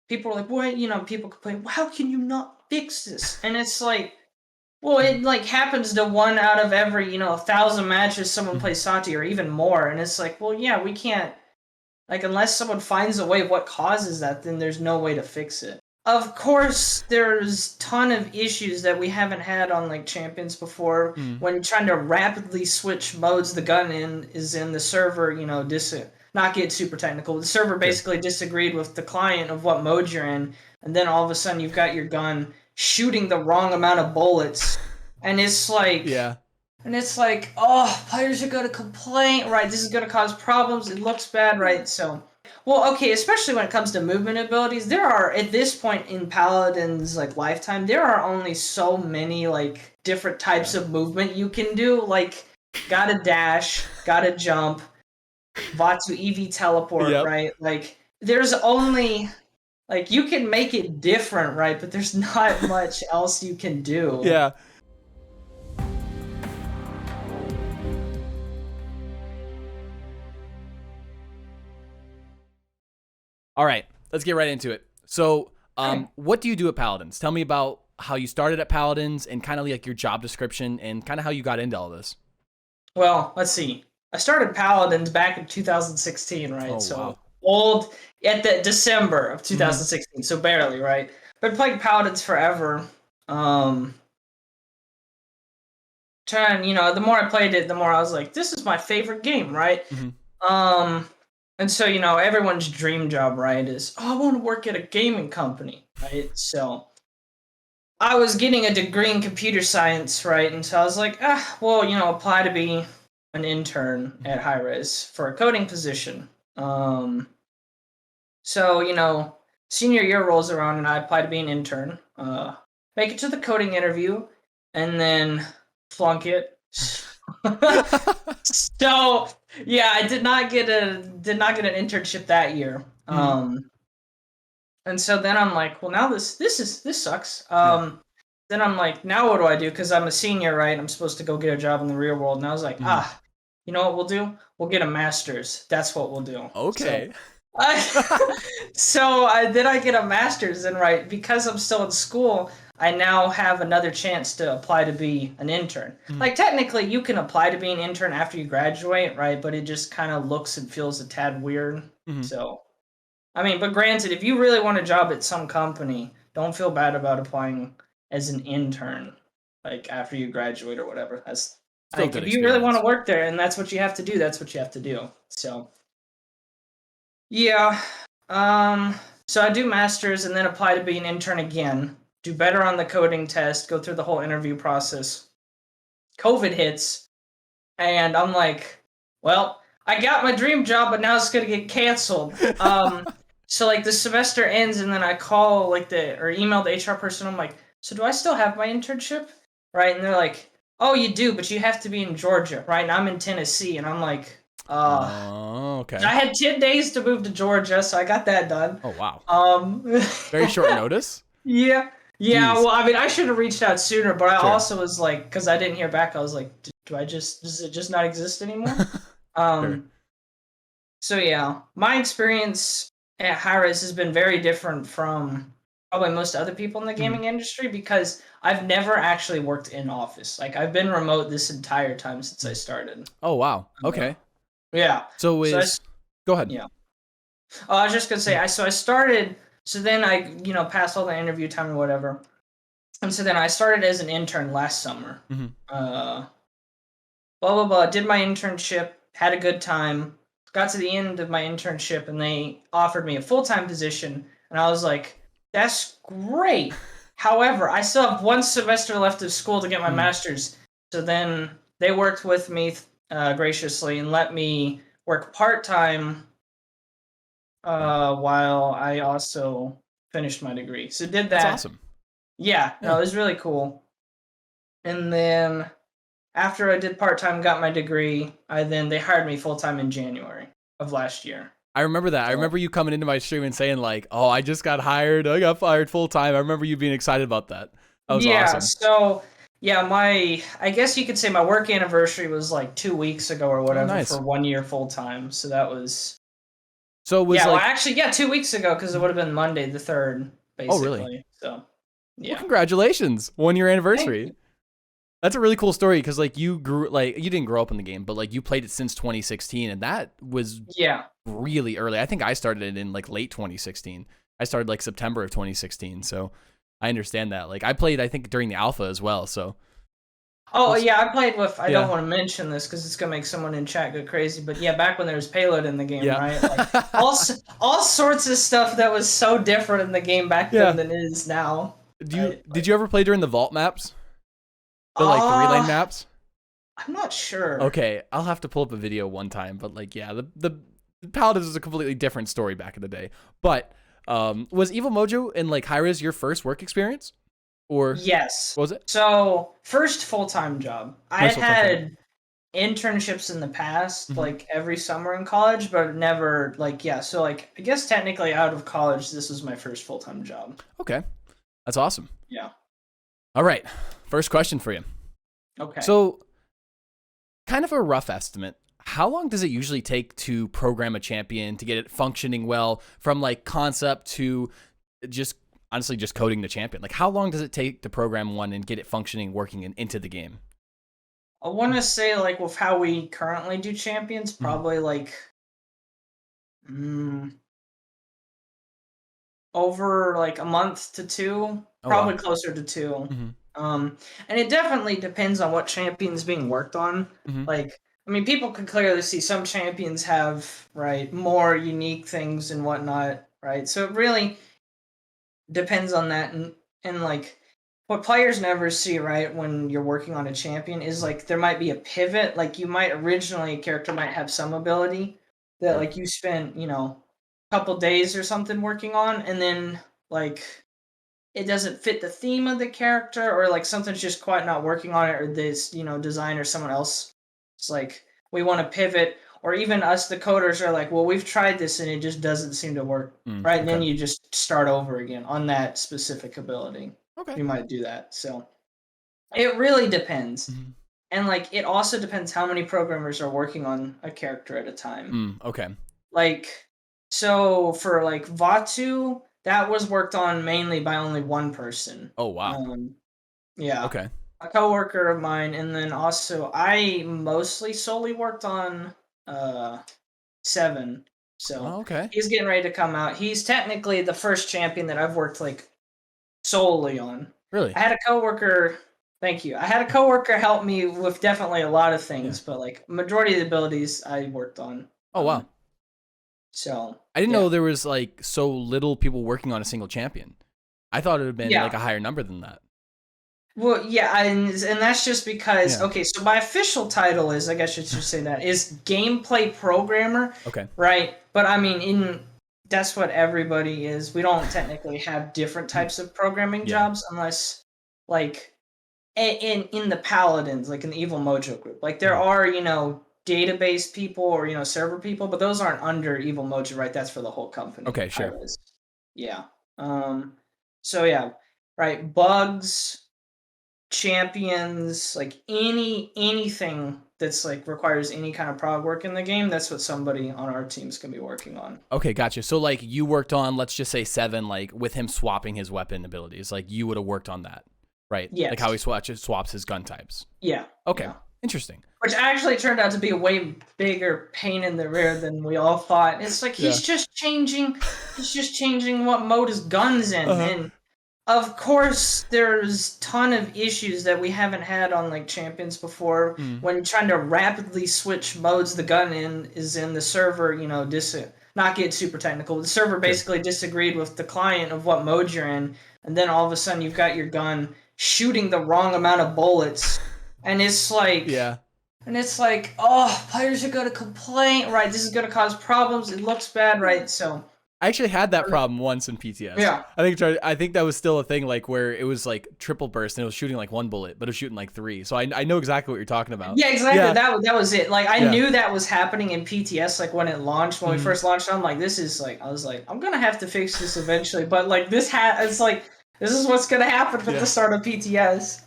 people are like, what? People complain, well, how can you not fix this? And it's like, well, it like happens to one out of every 1,000 matches someone plays Sati, or even more. And it's like, well, yeah, we can't, like, unless someone finds a way of what causes that, then there's no way to fix it. Of course, there's a ton of issues that we haven't had on like Champions before. When trying to rapidly switch modes, the gun is in the server, not get super technical. The server basically disagreed with the client of what mode you're in, and then all of a sudden you've got your gun shooting the wrong amount of bullets, and it's like, and it's like, oh, players are gonna complain, right? This is gonna cause problems. It looks bad, right? So, well, okay, especially when it comes to movement abilities, there are, at this point in Paladins like lifetime, there are only so many like different types of movement you can do. Like, gotta dash, gotta jump, Vatu EV teleport, right? Like, there's only, like, you can make it different, right? But there's not much else you can do. Yeah. All right, let's get right into it. So, what do you do at Paladins? Tell me about how you started at Paladins and kind of like your job description and kind of how you got into all this. Well, let's see. I started Paladins back in 2016, right? Oh, so wow. old at the December of 2016, so barely, right? Been playing Paladins forever. The more I played it, the more I was like, this is my favorite game, right? And so, everyone's dream job, right, is, oh, I want to work at a gaming company, right? So I was getting a degree in computer science, right? And so I was like, apply to be an intern at Hi-Rez for a coding position. So, senior year rolls around and I apply to be an intern, make it to the coding interview, and then flunk it. So yeah, I did not get an internship that year. And so then I'm like, well, now this sucks. Then I'm like, now what do I do? Because I'm a senior, right? I'm supposed to go get a job in the real world. And I was like, you know what we'll do? We'll get a master's. That's what we'll do. Okay. So then I get a master's, and right, because I'm still in school, I now have another chance to apply to be an intern. Like, technically, you can apply to be an intern after you graduate, right? But it just kind of looks and feels a tad weird. So, I mean, but granted, if you really want a job at some company, don't feel bad about applying as an intern, like, after you graduate or whatever. That's, like, if you really want to work there and that's what you have to do, that's what you have to do. So, yeah. So I do masters and then apply to be an intern again. Do better on the coding test, go through the whole interview process. COVID hits, and I'm like, well, I got my dream job, but now it's going to get canceled. So, like, the semester ends, and then I call, like, email the HR person. I'm like, so do I still have my internship? Right? And they're like, oh, you do, but you have to be in Georgia, right? And I'm in Tennessee, and I'm like, okay. I had 10 days to move to Georgia, so I got that done. Oh, wow. Very short notice? Yeah. Yeah, Jeez. well, I mean, I should have reached out sooner, but I also was like, because I didn't hear back, I was like, does it just not exist anymore? So yeah, my experience at Hi-Rez has been very different from probably most other people in the gaming industry, because I've never actually worked in office. Like, I've been remote this entire time since I started. Oh, wow. Okay. Yeah. So go ahead. Yeah. I was just going to say, I started... So then I, passed all the interview time or whatever. And so then I started as an intern last summer. Blah, blah, blah. Did my internship, had a good time. Got to the end of my internship, and they offered me a full-time position. And I was like, that's great. However, I still have one semester left of school to get my master's. So then they worked with me graciously and let me work part-time while I also finished my degree. So did that. That's awesome. Yeah, no, it was really cool. And then after I did part-time, got my degree, they hired me full-time in January of last year. I remember that. I remember you coming into my stream and saying like, oh, I just got hired. I got fired full-time. I remember you being excited about that. That was awesome. So yeah, I guess you could say my work anniversary was like 2 weeks ago or whatever for 1 year full-time. So that was... So it was Yeah, like, well, actually, yeah, 2 weeks ago, because it would have been Monday the 3rd, oh, basically. really? So, Well, yeah. congratulations. 1-year Thank anniversary. you. That's a really cool story because like you grew like you didn't grow up in the game, but like you played it since 2016, and that was Yeah. really early. I think I started it in like late 2016. I started like September of 2016, so I understand that. Like I played, I think during the alpha as well. So Oh, yeah, I played with, I don't yeah, want to mention this because it's going to make someone in chat go crazy, but yeah, back when there was payload in the game, yeah, right? Like, all sorts of stuff that was so different in the game back yeah. then than it is now. Right? Did you ever play during the vault maps? The 3-lane Uh, maps? I'm not sure. Okay, I'll have to pull up a video one time, but like yeah, the Paladins was a completely different story back in the day. But was EvilMojo and like Hi-Rez your first work experience? Or Yes. was it? So, first full-time job. I First full-time job. had internships in the past, Mhm. like every summer in college, but never like, yeah. So like, I guess technically out of college, this was my first full-time job. Okay. That's awesome. Yeah. All right. First question for you. Okay. So, kind of a rough estimate. How long does it usually take to program a champion to get it functioning well from like concept to just honestly just coding the champion? Like how long does it take to program one and get it functioning, working into the game? I want to say like with how we currently do champions, probably like mm, over like a month to 2, Oh, probably wow. closer to 2. Mm-hmm. And it definitely depends on what champion's being worked on. Mm-hmm. Like, I mean, people can clearly see some champions have, right, more unique things and whatnot, right? So it really depends on that. And like, what players never see, right, when you're working on a champion is like there might be a pivot. Like, you might originally, a character might have some ability that, Sure. like, you spent, a couple days or something working on, and then, like, it doesn't fit the theme of the character, or like something's just quite not working on it, or this design or someone else, it's like we want to pivot, or even us the coders are like, well, we've tried this and it just doesn't seem to work, right? And then Okay. you just start over again on that specific ability. Okay. You might do that. So it really depends. Mm-hmm. And like it also depends how many programmers are working on a character at a time. Okay. Like, so for like Vatu, that was worked on mainly by only one person. Oh, wow. Yeah, Okay. a coworker of mine, and then also I mostly solely worked on uh 7. So Oh, okay. he's getting ready to come out. He's technically the first champion that I've worked like solely on. Really? I had a coworker. Thank you. I had a coworker help me with definitely a lot of Yeah. things, but like majority of the abilities I worked on. Oh, wow. So I didn't yeah. know there was like so little people working on a single champion. I thought it would have been Yeah. like a higher number than that. Well, yeah, and that's just because, Yeah. okay, so my official title is, I guess I should say that, is gameplay programmer, Okay. right? But I mean, that's what everybody is. We don't technically have different types of programming Yeah. jobs unless, like, in the Paladins, like in the EvilMojo group. Like, there are, database people or, server people, but those aren't under EvilMojo, right? That's for the whole company. Okay, sure. Hi-Rez. Yeah. So, yeah, right, bugs, champions, like anything that's like requires any kind of prog work in the game, that's what somebody on our team's gonna be working on. Okay, gotcha. So like you worked on, let's just say 7, like with him swapping his weapon abilities, like you would have worked on that, right? Yes. Like how he swaps his gun types. Yeah. Okay, Yeah. interesting. Which actually turned out to be a way bigger pain in the rear than we all thought. It's like he's just changing what mode his gun's in, and of course, there's ton of issues that we haven't had on like champions before when trying to rapidly switch modes the gun is in the server, not get super technical. The server basically disagreed with the client of what mode you're in, and then all of a sudden you've got your gun shooting the wrong amount of bullets, and it's like oh, players are going to complain, right? This is going to cause problems. It looks bad, right? So I actually had that problem once in PTS. Yeah. I think that was still a thing, like where it was like triple burst and it was shooting like 1 bullet, but it was shooting like 3. So I know exactly what you're talking about. Yeah, exactly. Yeah. That was it. Like I knew that was happening in PTS. Like when it launched, when we first launched, I'm like, this is like, I was like, I'm gonna have to fix this eventually. But like it's like this is what's gonna happen at the start of PTS.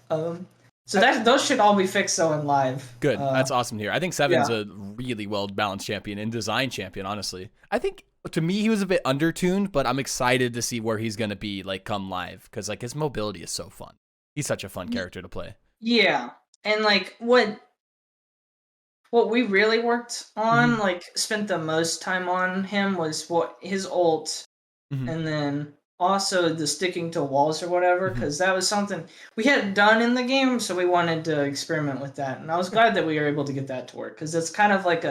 So those should all be fixed though in live. Good. That's awesome to hear. I think 7's a really well balanced champion and design champion. Honestly, I think to me, he was a bit undertuned, but I'm excited to see where he's gonna be like come live because like his mobility is so fun. He's such a fun character to play. Yeah, and like what we really worked on, like spent the most time on him was what his ult, and then also the sticking to walls or whatever, because that was something we hadn't done in the game, so we wanted to experiment with that, and I was glad that we were able to get that to work because it's kind of like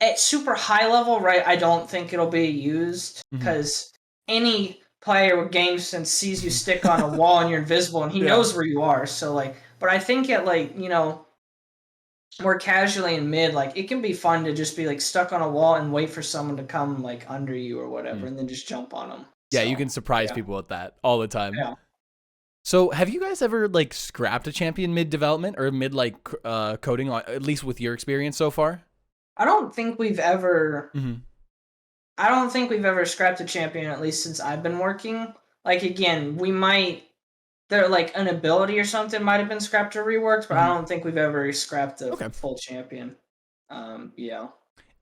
at super high level, right? I don't think it'll be used because any player with game sense sees you stick on a wall and you're invisible and he knows where you are. So like, but I think at like, you know, more casually in mid, like it can be fun to just be like stuck on a wall and wait for someone to come like under you or whatever and then just jump on them. Yeah, so, you can surprise people with that all the time. Yeah. So have you guys ever like scrapped a champion mid development or mid like coding, at least with your experience so far? I don't think we've ever I don't think we've ever scrapped a champion, at least since I've been working. Like again, we might there like an ability or something might have been scrapped or reworked, but I don't think we've ever scrapped a full champion. Yeah.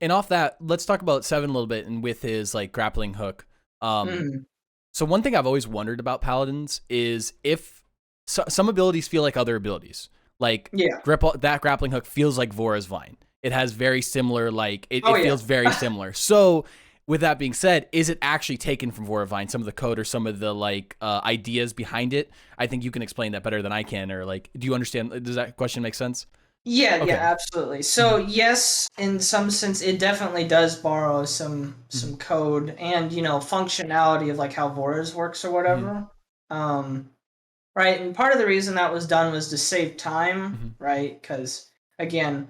And off that, let's talk about Seven a little bit and with his like grappling hook. So one thing I've always wondered about Paladins is if some abilities feel like other abilities. Like that grappling hook feels like Vora's Vine. It has very similar, like, it feels very similar. So, with that being said, is it actually taken from Vora's Vine, some of the code or some of the, like, ideas behind it? I think you can explain that better than I can, or, like, do you understand? Does that question make sense? Yeah, yeah, absolutely. So, yes, in some sense, it definitely does borrow some code and, you know, functionality of, like, how Vora's works or whatever. Right, and part of the reason that was done was to save time, right? Because, again,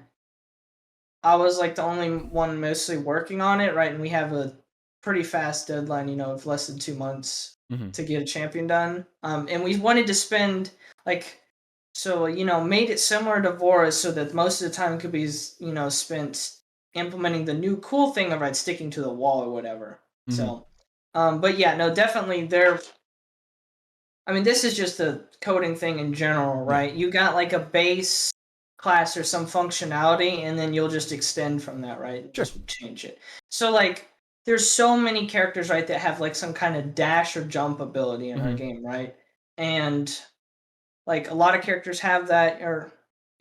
I was like the only one mostly working on it, right? And we have a pretty fast deadline, you know, of less than 2 months to get a champion done. And we wanted to spend like, so, you know, made it similar to Vora so that most of the time could be, you know, spent implementing the new cool thing of right sticking to the wall or whatever. So, but yeah, no, definitely I mean, this is just a coding thing in general, right? You got like a base class or some functionality and then you'll just extend from that, right? Just change it. So like there's so many characters, right, that have like some kind of dash or jump ability in our game, right? And like a lot of characters have that, or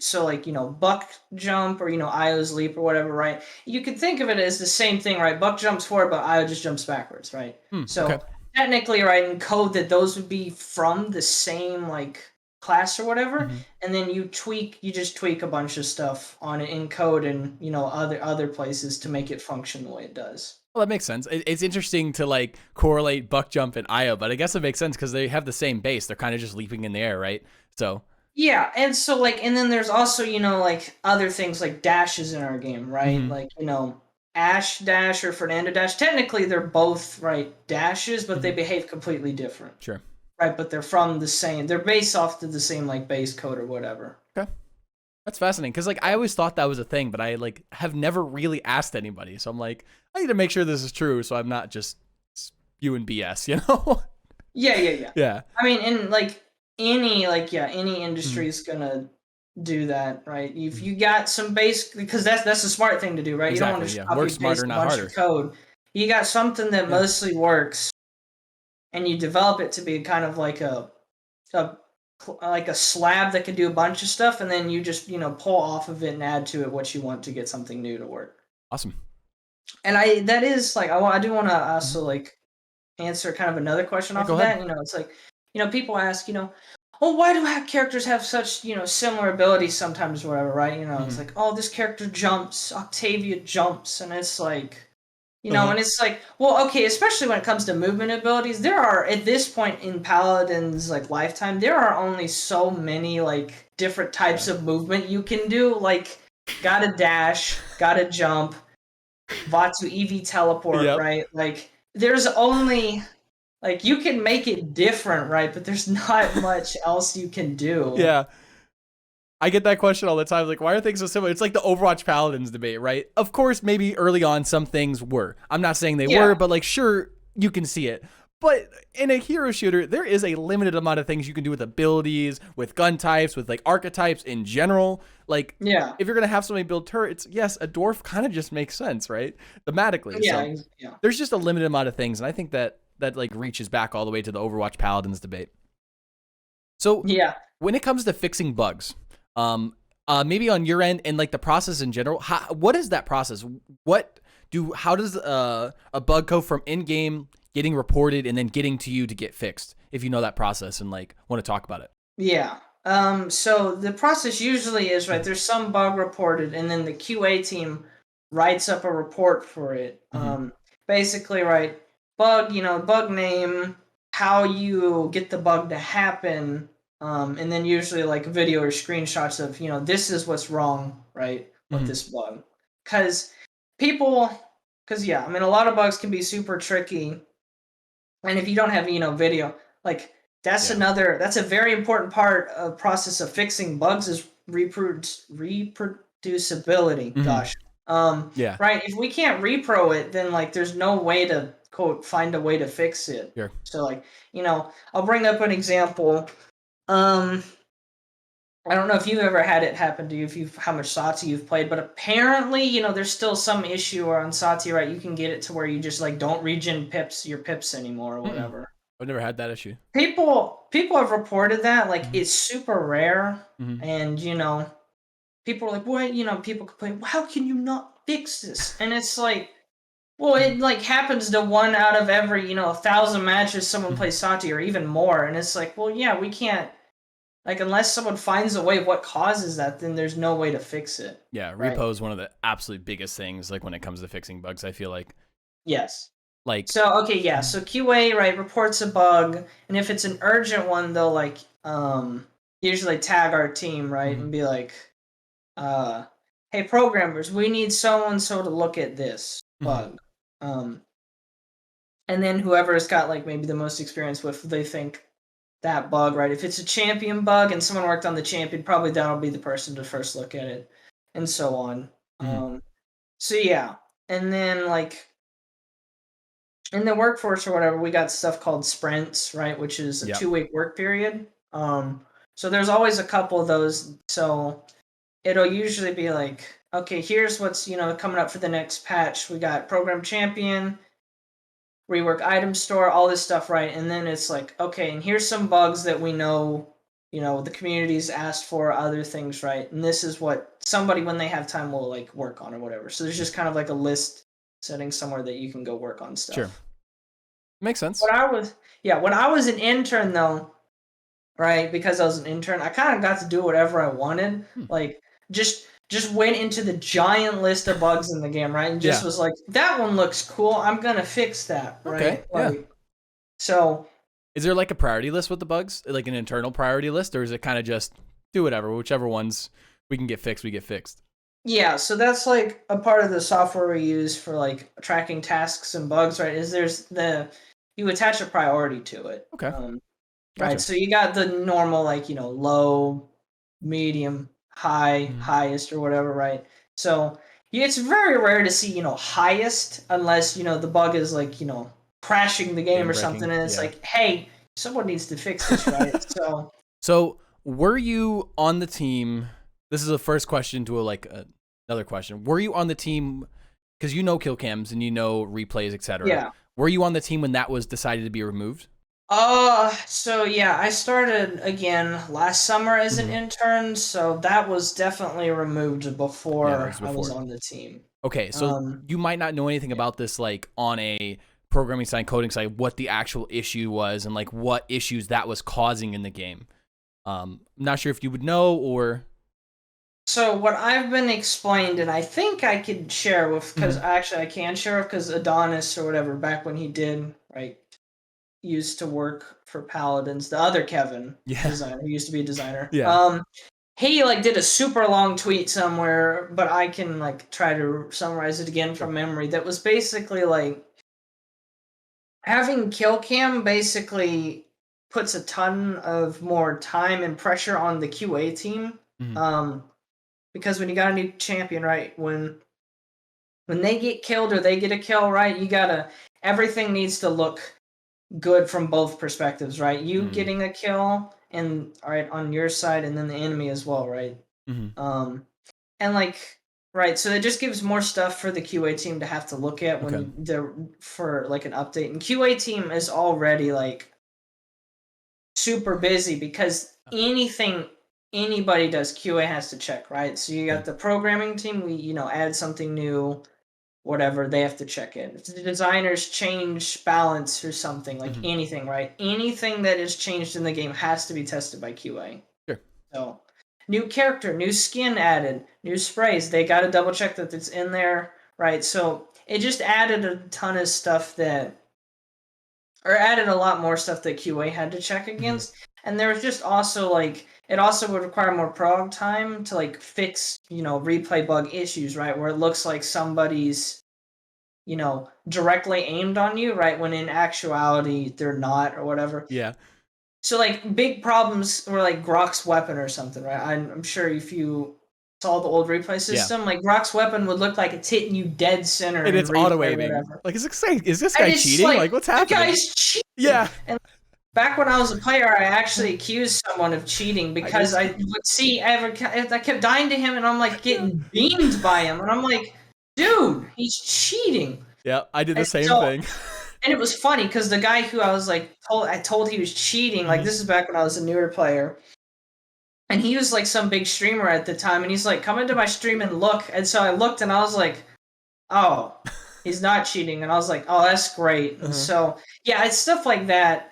so like, you know, buck jump or, you know, Io's leap or whatever, right? You could think of it as the same thing, right? Buck jumps forward, but Io just jumps backwards, right? So technically, right, in code that those would be from the same like class or whatever, and then you just tweak a bunch of stuff on it in code and, you know, other places to make it function the way it does. Well, that makes sense. It's interesting to like correlate buck jump and Io, but I guess it makes sense because they have the same base. They're kind of just leaping in the air, right? So yeah, and so like, and then there's also, you know, like other things like dashes in our game, right? Like, you know, Ash dash or Fernando dash. Technically, they're both right dashes, but they behave completely different. Sure. Right, but they're from the same. They're based off to the same like base code or whatever. Okay, that's fascinating because like I always thought that was a thing, but I like have never really asked anybody. So I'm like, I need to make sure this is true, so I'm not just spewing BS, you know? Yeah. I mean, in like any industry is gonna do that, right? If you got some base, because that's a smart thing to do, right? Exactly, you don't want to just copy work paste smarter, a not bunch harder. of code. You got something that mostly works, and you develop it to be kind of like a slab that can do a bunch of stuff, and then you just, you know, pull off of it and add to it what you want to get something new to work. Awesome. And I do want to also like answer kind of another question off of that. You know, it's like, you know, people ask, you know, oh, why do characters have such, you know, similar abilities sometimes or whatever, right? You know, it's like, oh, this character jumps, Octavia jumps, and it's like, you know, and it's like, well, okay, especially when it comes to movement abilities, there are, at this point in Paladin's, like, lifetime, there are only so many, like, different types of movement you can do. Like, gotta dash, gotta jump, Vatu EV teleport, right? Like, there's only, like, you can make it different, right? But there's not much else you can do. Yeah. I get that question all the time. Like, why are things so similar? It's like the Overwatch Paladins debate, right? Of course, maybe early on some things were. I'm not saying they were, but like, sure, you can see it. But in a hero shooter, there is a limited amount of things you can do with abilities, with gun types, with like archetypes in general. Like, Yeah. if you're gonna have somebody build turrets, yes, a dwarf kind of just makes sense, right? Thematically. Yeah. So Yeah. there's just a limited amount of things, and I think that like reaches back all the way to the Overwatch Paladins debate. So Yeah. when it comes to fixing bugs, maybe on your end and like the process in general, what is that process? How does a bug go from in game getting reported and then getting to you to get fixed? If you know that process and like want to talk about it. Yeah. So the process usually is, right, there's some bug reported, and then the QA team writes up a report for it. Basically, right, bug, bug name, how you get the bug to happen, and then usually like video or screenshots of, this is what's wrong, right, with this bug. Because yeah, I mean, a lot of bugs can be super tricky. And if you don't have, video, like that's a very important part of process of fixing bugs is reproducibility. Gosh. Right. If we can't repro it, then like there's no way to quote find a way to fix it. Sure. So like, I'll bring up an example. I don't know if you've ever had it happen to you, how much Sati you've played, but apparently, there's still some issue on Sati, right? You can get it to where you just like don't regen your pips anymore or whatever. I've never had that issue. People have reported that, like it's super rare, and people are like, what? People complain, well, how can you not fix this? And it's like, well, it like happens to one out of every 1,000 matches someone plays Sati or even more, and it's like, well, yeah, we can't. Like, unless someone finds a way of what causes that, then there's no way to fix it. Yeah, repo is one of the absolute biggest things, like, when it comes to fixing bugs, I feel like. Yes. Like... So, okay, yeah. So, QA, right, reports a bug, and if it's an urgent one, they'll, like, usually tag our team, right, and be like, hey, programmers, we need so-and-so to look at this bug. And then whoever's got, like, maybe the most experience with, they think that bug, right? If it's a champion bug and someone worked on the champion, probably that'll be the person to first look at it, and so on. So yeah, and then like in the workforce or whatever, we got stuff called sprints, right? Which is a 2-week work period. So there's always a couple of those. So it'll usually be like, okay, here's what's coming up for the next patch. We got program champion, rework item store, all this stuff, right? And then it's like, okay, and here's some bugs that we know, the community's asked for, other things, right? And this is what somebody, when they have time, will like work on or whatever. So there's just kind of like a list setting somewhere that you can go work on stuff. Sure. Makes sense. When I was an intern though, right? Because I was an intern, I kind of got to do whatever I wanted. Like just went into the giant list of bugs in the game, right? And just was like, that one looks cool. I'm going to fix that, right? Okay, So... Is there like a priority list with the bugs? Like an internal priority list? Or is it kind of just do whatever, whichever ones we can get fixed, we get fixed? Yeah, so that's like a part of the software we use for like tracking tasks and bugs, right? Is you attach a priority to it. Okay. Right, so you got the normal like, low, medium, high, highest or whatever, right? So it's very rare to see, highest unless, the bug is like, crashing the game or something, and it's like, hey, someone needs to fix this, right? So were you on the team? This is the first question to another question. Were you on the team because killcams and replays, etc.? Yeah. Were you on the team when that was decided to be removed? So yeah, I started again last summer as an intern, so that was definitely removed before I was on the team. Okay, so you might not know anything about this, like on a programming side, coding side, what the actual issue was and like what issues that was causing in the game. I'm not sure if you would know or... So what I've been explained, and I think I could share with, because actually I can share with, because Adonis or whatever, back when he did, right, used to work for Paladins, the other Kevin, designer, who used to be a designer. He like did a super long tweet somewhere, but I can like try to summarize it again from memory. That was basically like, having Killcam basically puts a ton of more time and pressure on the QA team. Because when you got a new champion, right, when they get killed or they get a kill, right, everything needs to look good from both perspectives, right? You Mm. getting a kill and right on your side, and then the enemy as well, right? Mm-hmm. And like right, so it just gives more stuff for the QA team to have to look at when Okay. they're for like an update. And QA team is already like super busy because anything anybody does, QA has to check, right? So you got the programming team, we add something new, whatever, they have to check it. If the designers change balance or something, like Mm-hmm. anything, right? Anything that is changed in the game has to be tested by QA. Sure. So, new character, new skin added, new sprays, they got to double check that it's in there, right? So, it just added a ton of stuff or added a lot more stuff that QA had to check against. And there was just also like it also would require more prog time to like fix, replay bug issues, right? Where it looks like somebody's, directly aimed on you, right? When in actuality they're not or whatever. Yeah. So like big problems were like Grok's weapon or something, right? I'm sure if you saw the old replay system, like Grok's weapon would look like it's hitting you dead center And in it's auto replay, aiming. whatever. Like, is this And guy it's cheating? Like, what's the happening? guy's cheating. Yeah. And back when I was a player, I actually accused someone of cheating because I would see I kept dying to him, and I'm like getting beamed by him, and I'm like, dude, he's cheating. Yeah, I did the And same so, thing. and it was funny because the guy who I was like told he was cheating, like this is back when I was a newer player, and he was like some big streamer at the time, and he's like, come into my stream and look, and so I looked, and I was like, oh, he's not cheating, and I was like, oh, that's great. And so yeah, it's stuff like that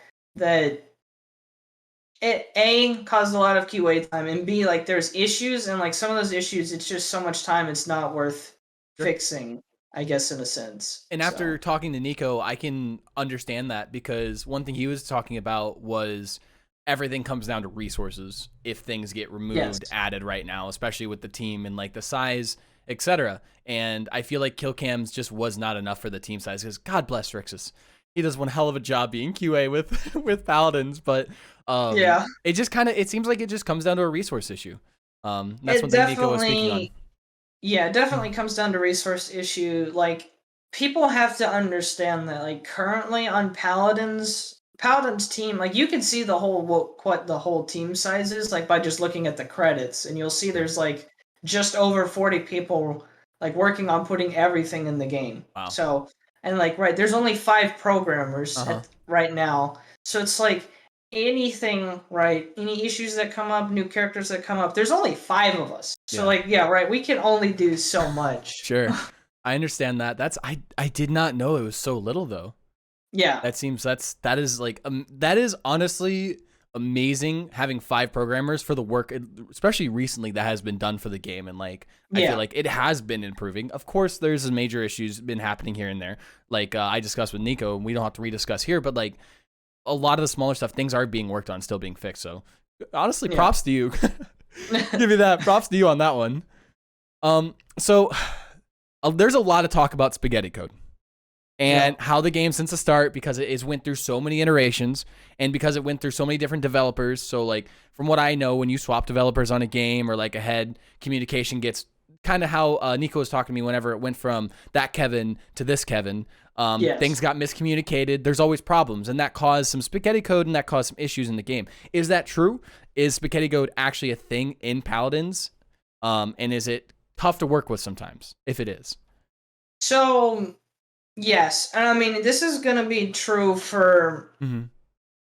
it A caused a lot of QA time, and B like there's issues, and like some of those issues it's just so much time it's not worth fixing, I guess, in a sense. And after talking to Nico, I can understand that because one thing he was talking about was everything comes down to resources if things get removed, added right now, especially with the team and like the size, etc. And I feel like Killcams just was not enough for the team size because God bless Rixus. He does one hell of a job being QA with Paladins, but it just it seems like it just comes down to a resource issue. That's one thing Nico was speaking on. Yeah, it definitely comes down to resource issue. Like people have to understand that like currently on Paladins team, like you can see the whole what the whole team size is like by just looking at the credits, and you'll see there's like just over 40 people like working on putting everything in the game. Wow. So and like there's only 5 programmers right now. So it's like anything, right? Any issues that come up, new characters that come up, there's only 5 of us. So we can only do so much. Sure. I understand that. I did not know it was so little though. Yeah. That is honestly amazing having 5 programmers for the work, especially recently, that has been done for the game. And like, I feel like it has been improving. Of course, there's major issues been happening here and there. Like I discussed with Nico, and we don't have to rediscuss here, but like a lot of the smaller stuff, things are being worked on, still being fixed. So honestly, props to you. Give me that. Props to you on that one. So there's a lot of talk about spaghetti code. And how the game since the start, because it went through so many iterations and because it went through so many different developers. So like from what I know, when you swap developers on a game or like a head, communication gets kind of how Nico was talking to me whenever it went from that Kevin to this Kevin. Things got miscommunicated. There's always problems, and that caused some spaghetti code and that caused some issues in the game. Is that true? Is spaghetti code actually a thing in Paladins? And is it tough to work with sometimes, if it is? So yes, and I mean this is gonna be true for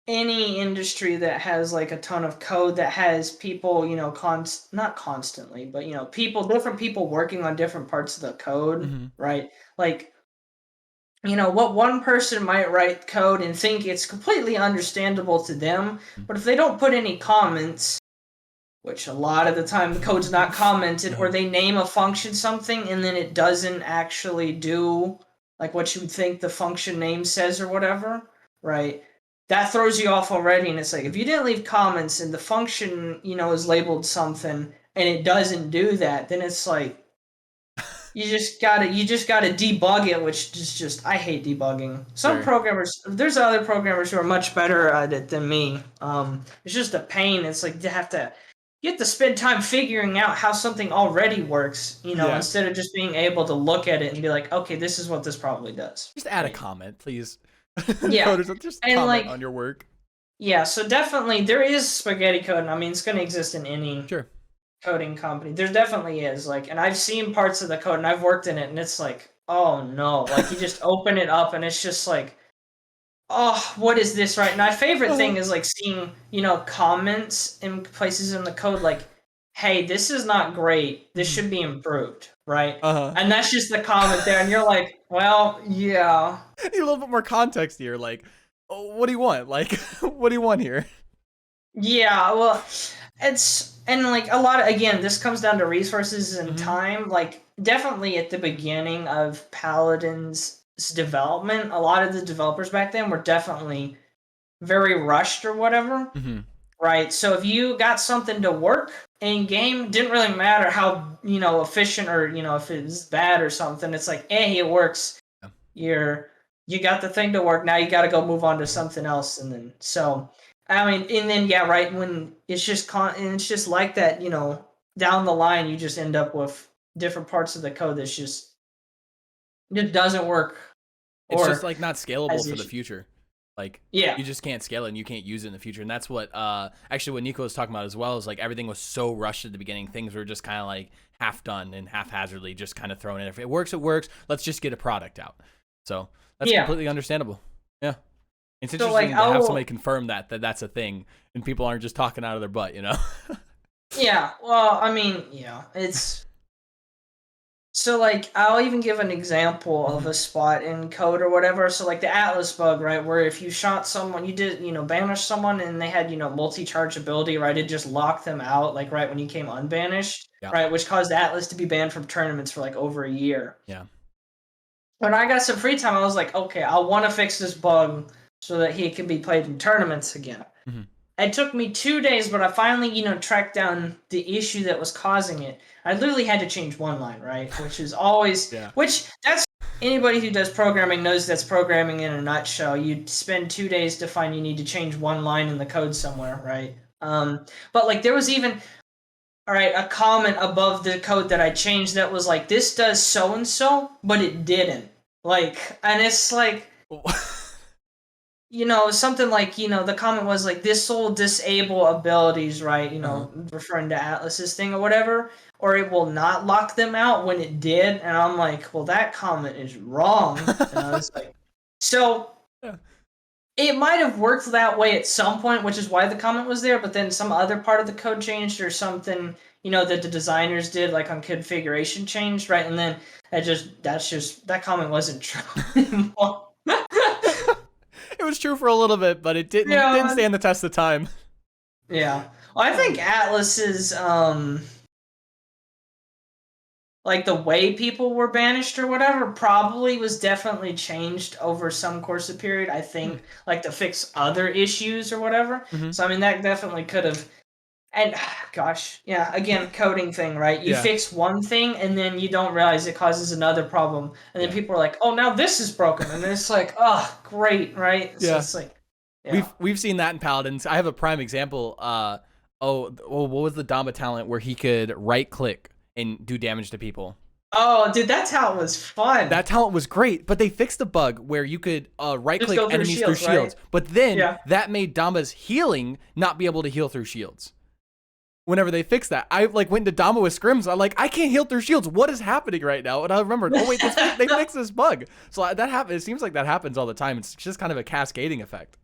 any industry that has like a ton of code that has people, not constantly, but different people working on different parts of the code, right? Like, what one person might write code and think it's completely understandable to them, but if they don't put any comments, which a lot of the time the code's not commented, or they name a function something and then it doesn't actually do like what you would think the function name says or whatever, right? That throws you off already, and it's like if you didn't leave comments and the function, is labeled something and it doesn't do that, then it's like you just gotta debug it, which is just I hate debugging. Some programmers, there's other programmers who are much better at it than me. It's just a pain. It's like you have to spend time figuring out how something already works, instead of just being able to look at it and be like, okay, this is what this probably does. Just add a comment, please. Yeah, Coders just and comment like on your work. yeah, so definitely there is spaghetti code. I mean, it's going to exist in any Sure. coding company. There definitely is. Like, and I've seen parts of the code and I've worked in it, and it's like, oh no, like you just open it up and it's just like, oh, what is this, right? And my favorite thing is like seeing, comments in places in the code like, hey, this is not great. This should be improved, right? Uh-huh. And that's just the comment there, and you're like, well, yeah. Need a little bit more context here. Like, oh, what do you want? Like, what do you want here? Yeah, well, and like a lot of, again, this comes down to resources and time. Like, definitely at the beginning of Paladins' development, a lot of the developers back then were definitely very rushed or whatever. Right. So if you got something to work in game, didn't really matter how, efficient or, if it was bad or something. It's like, hey, it works. You got the thing to work. Now you got to go move on to something else. And then, so, I mean, and then, yeah, right. When it's just, and it's just like that, down the line, you just end up with different parts of the code that's just, it doesn't work. It's just like not scalable for the should. future. Like, Yeah. you just can't scale it and you can't use it in the future. And that's what, actually what Nico was talking about as well, is like everything was so rushed at the beginning. Things were just kind of like half done and haphazardly just kind of thrown in. If it works, it works. Let's just get a product out. So that's completely understandable. Yeah. It's interesting to have somebody confirm that's a thing and people aren't just talking out of their butt, Yeah. Well, I mean, yeah, it's, so, like, I'll even give an example of a spot in code or whatever. So, like, the Atlas bug, right, where if you shot someone, you did, banish someone and they had, multi-charge ability, right, it just locked them out, like, right when you came unbanished, right, which caused Atlas to be banned from tournaments for, like, over a year. Yeah. When I got some free time, I was like, okay, I want to fix this bug so that he can be played in tournaments again. It took me 2 days, but I finally, tracked down the issue that was causing it. I literally had to change one line, right? Which is always, which that's, anybody who does programming knows that's programming in a nutshell. You spend 2 days to find you need to change one line in the code somewhere, right? But like there was even, all right, a comment above the code that I changed that was like, this does so-and-so, but it didn't. Like, and it's like, something like, the comment was like, this will disable abilities, right? Referring to Atlas's thing or whatever, or it will not lock them out when it did. And I'm like, well, that comment is wrong. And I was like, so it might have worked that way at some point, which is why the comment was there, but then some other part of the code changed or something, that the designers did, like on configuration changed, right? And then that comment wasn't true anymore. It was true for a little bit, but it didn't stand the test of time. Yeah. Well, I think Atlas is, like the way people were banished or whatever probably was definitely changed over some course of period, I think, like to fix other issues or whatever. So, I mean, that definitely could have, and gosh, yeah, again, coding thing, right? You fix one thing and then you don't realize it causes another problem. And then people are like, oh, now this is broken. And it's like, oh, great, right? So it's like, We've seen that in Paladins. I have a prime example. What was the Damba talent where he could right click and do damage to people? Oh, dude, that talent was fun. That talent was great, but they fixed a bug where you could right click enemies through shields. Right? But then that made Damba's healing not be able to heal through shields. Whenever they fixed that, I like went to Damba with scrims. I'm like, I can't heal through shields. What is happening right now? And I remembered, oh wait, they fixed this bug. So that happened. It seems like that happens all the time. It's just kind of a cascading effect.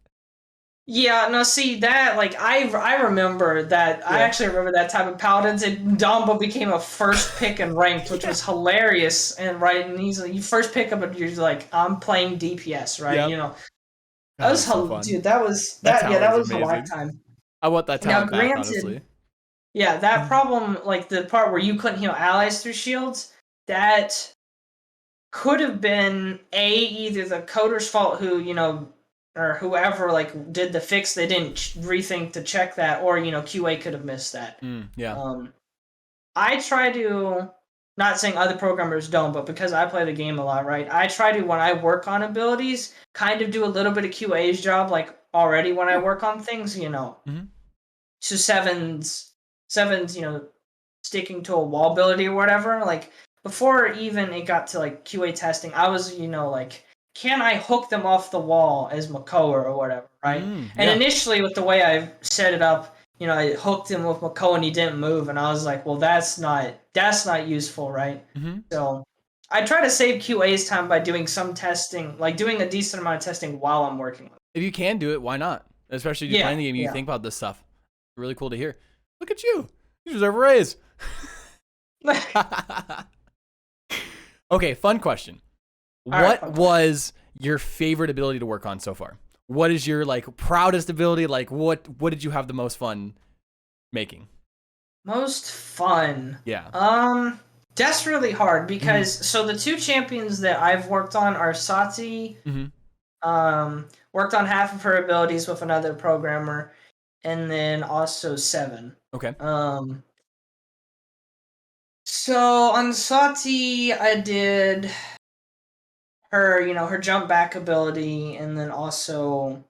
Yeah, no, see that, like, I remember that, I actually remember that time of Paladins, and Dombo became a first pick in ranked, which was hilarious, and right, and he's like, you first pick up, and you're like, I'm playing DPS, right, that was so dude, that was a lifetime. I want that talent back, honestly. Yeah, that problem, like, the part where you couldn't heal allies through shields, that could have been, either the coder's fault who, or whoever like did the fix, they didn't rethink to check that, or QA could have missed that. I try to, not saying other programmers don't, but because I play the game a lot, right? I try to, when I work on abilities, kind of do a little bit of QA's job, like already when I work on things, So sevens, sticking to a wall ability or whatever. Like before even it got to like QA testing, I was like can I hook them off the wall as Makoa or whatever, right? And Yeah. initially, with the way I set it up, I hooked him with Makoa and he didn't move, and I was like, well, that's not useful, right? So I try to save QA's time by doing some testing, like doing a decent amount of testing while I'm working on it. If you can do it, why not? Especially if you're playing the game, you think about this stuff. Really cool to hear. Look at you. You deserve a raise. Okay, fun question. What was your favorite ability to work on so far? What is your like proudest ability? Like what did you have the most fun making? Most fun. Yeah. That's really hard because so the 2 champions that I've worked on are Sati. Worked on half of her abilities with another programmer, and then also Seven. Okay. So on Sati, I did her, her jump back ability, and then also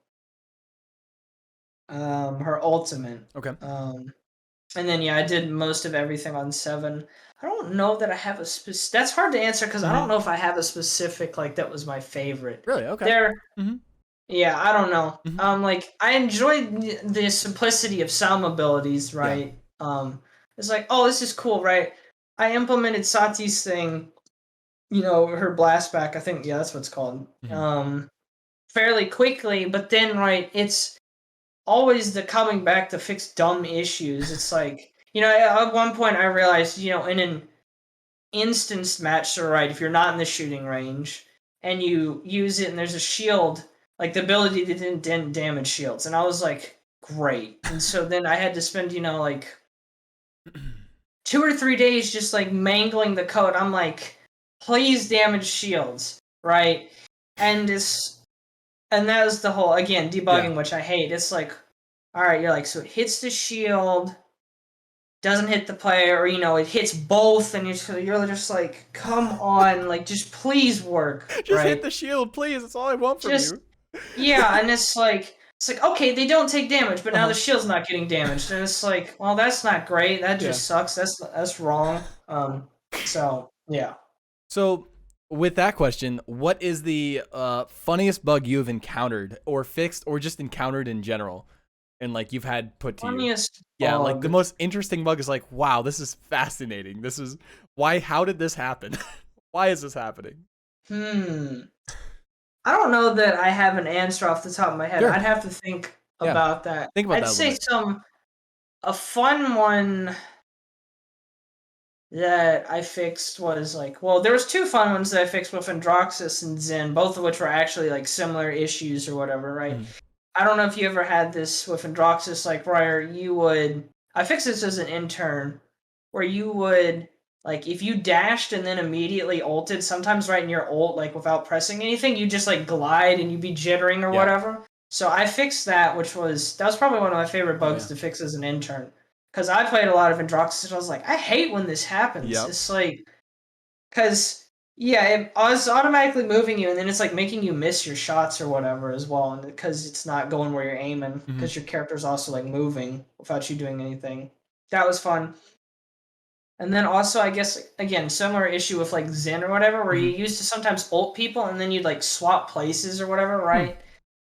her ultimate. Okay. And then I did most of everything on Seven. I don't know that I have a specific. That's hard to answer because I don't know if I have a specific like that was my favorite. Really? Okay. Yeah, I don't know. Like I enjoyed the simplicity of some abilities, right? Yeah. It's like, oh, this is cool, right? I implemented Sati's thing, her blast back. I think that's what it's called. Fairly quickly, but then it's always the coming back to fix dumb issues. It's like, at one point I realized, in an instanced match, so right, if you're not in the shooting range and you use it and there's a shield, like the ability didn't damage shields, and I was like, great. And so then I had to spend, like 2 or 3 days just like mangling the code. I'm like, please damage shields, right? And that was the whole, again, debugging, which I hate. It's like, all right, you're like, so it hits the shield, doesn't hit the player, or it hits both, and you're just like, come on, like just please work. Just hit the shield, please. That's all I want from you. Yeah, and it's like okay, they don't take damage, but now the shield's not getting damaged, and it's like, well, that's not great. That just sucks. That's wrong. So yeah. So with that question, what is the funniest bug you have encountered or fixed or just encountered in general? And like you've had put to funniest you. Yeah, like the most interesting bug is like, wow, this is fascinating. This is how did this happen? Why is this happening? I don't know that I have an answer off the top of my head. Sure. I'd have to think about that. Think about I'd that say a fun one that I fixed was like, well, there was 2 fun ones that I fixed with Androxus and Zen, both of which were actually like similar issues or whatever, right? I don't know if you ever had this with Androxus, like where I fixed this as an intern, where you would, like, if you dashed and then immediately ulted, sometimes right in your ult, like without pressing anything, you just like glide and you'd be jittering or whatever. So I fixed that, that was probably one of my favorite bugs to fix as an intern. Because I played a lot of Androxus and I was like, I hate when this happens. It's like, because I was automatically moving you, and then it's like making you miss your shots or whatever as well, and because it's not going where you're aiming, because your character's also like moving without you doing anything. That was fun. And then also, I guess, again, similar issue with like Zen or whatever, where you used to sometimes ult people and then you'd like swap places or whatever, right?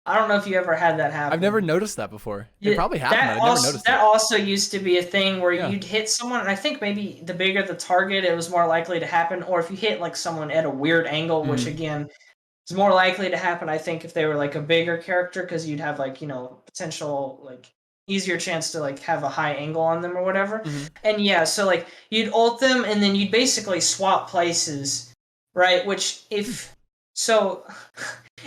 I don't know if you ever had that happen. I've never noticed that before. It probably happened, but I never noticed it. That also used to be a thing where you'd hit someone, and I think maybe the bigger the target, it was more likely to happen. Or if you hit like someone at a weird angle, which again is more likely to happen, I think, if they were like a bigger character, because you'd have like, potential like easier chance to like have a high angle on them or whatever. And so like you'd ult them and then you'd basically swap places, right? Which it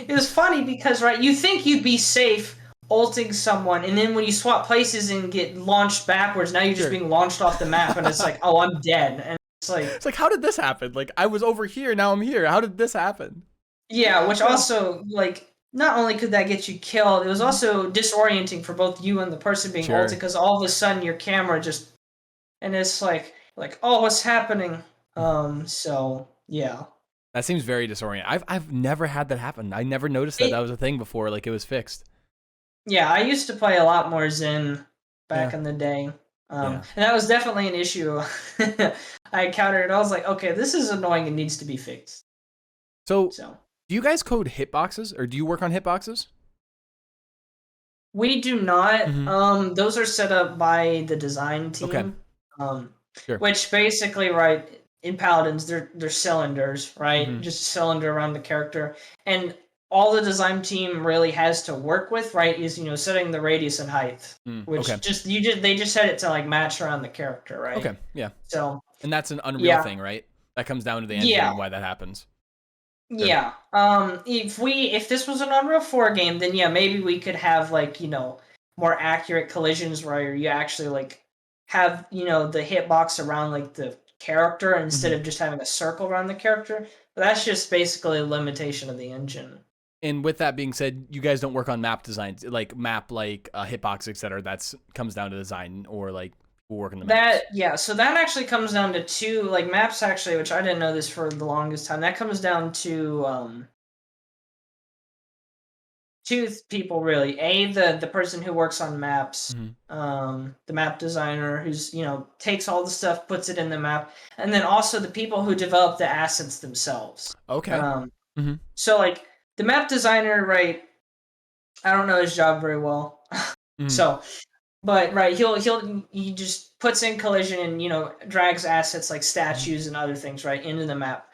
was funny because, right, you think you'd be safe ulting someone, and then when you swap places and get launched backwards, now you're just being launched off the map, and it's like, oh, I'm dead. And it's like, how did this happen? Like, I was over here, now I'm here. How did this happen? Yeah, which also, like, not only could that get you killed, it was also disorienting for both you and the person being ulted, because all of a sudden your camera just, and it's like, oh, what's happening? So, yeah. That seems very disorienting. I've never had that happen. I never noticed that was a thing before. Like, it was fixed. Yeah, I used to play a lot more Zen back in the day. And that was definitely an issue I encountered. I was like, okay, this is annoying and needs to be fixed. So Do you guys code hitboxes, or do you work on hitboxes? We do not. Mhm. Those are set up by the design Okay. team. Sure. Which basically, right, in Paladins, they're cylinders, right? Mhm. Just a cylinder around the character, and all the design team really has to work with, right, is setting the radius and height, Okay. which they just set it to like match around the character, right? Okay. Yeah. So And that's an Unreal yeah, thing, right? That comes down to the engine yeah, and why that happens. Sure. yeah. If this was an Unreal 4 game, then yeah, maybe we could have like more accurate collisions where you actually like have the hitbox around like the character instead Mhm. of just having a circle around the character. But that's just basically a limitation of the engine. And with that being said, you guys don't work on map designs, like hitbox, etc. That's comes down to design, or like we'll work on the maps. So that actually comes down to two like maps actually, which I didn't know this for the longest time. That comes down to two people really. The person who works on maps, Mhm. the map designer who's takes all the stuff, puts it in the map, and then also the people who develop the assets themselves. Okay. Mhm. So like the map designer, right? I don't know his job very well, Mhm. so but right, he just puts in collision and drags assets like Mhm. statues and other things right into the map.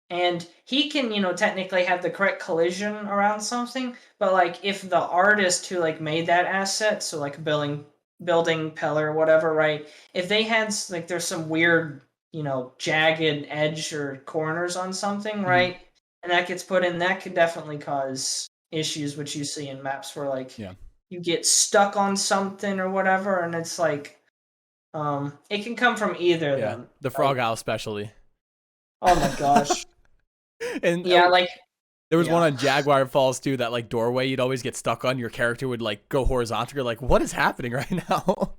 And he can, technically have the correct collision around something, but like if the artist who like made that asset, so like building pillar or whatever, right? If they had like there's some weird, jagged edge or corners on something, Mhm. right? And that gets put in, that could definitely cause issues, which you see in maps where like Yeah. you get stuck on something or whatever, and it's like it can come from either of Yeah. them. The frog Like, owl especially. oh my gosh. And Yeah, like there was one yeah. on Jaguar Falls too. That like doorway you'd always get stuck on. Your character would like go horizontal. You're like, what is happening right now?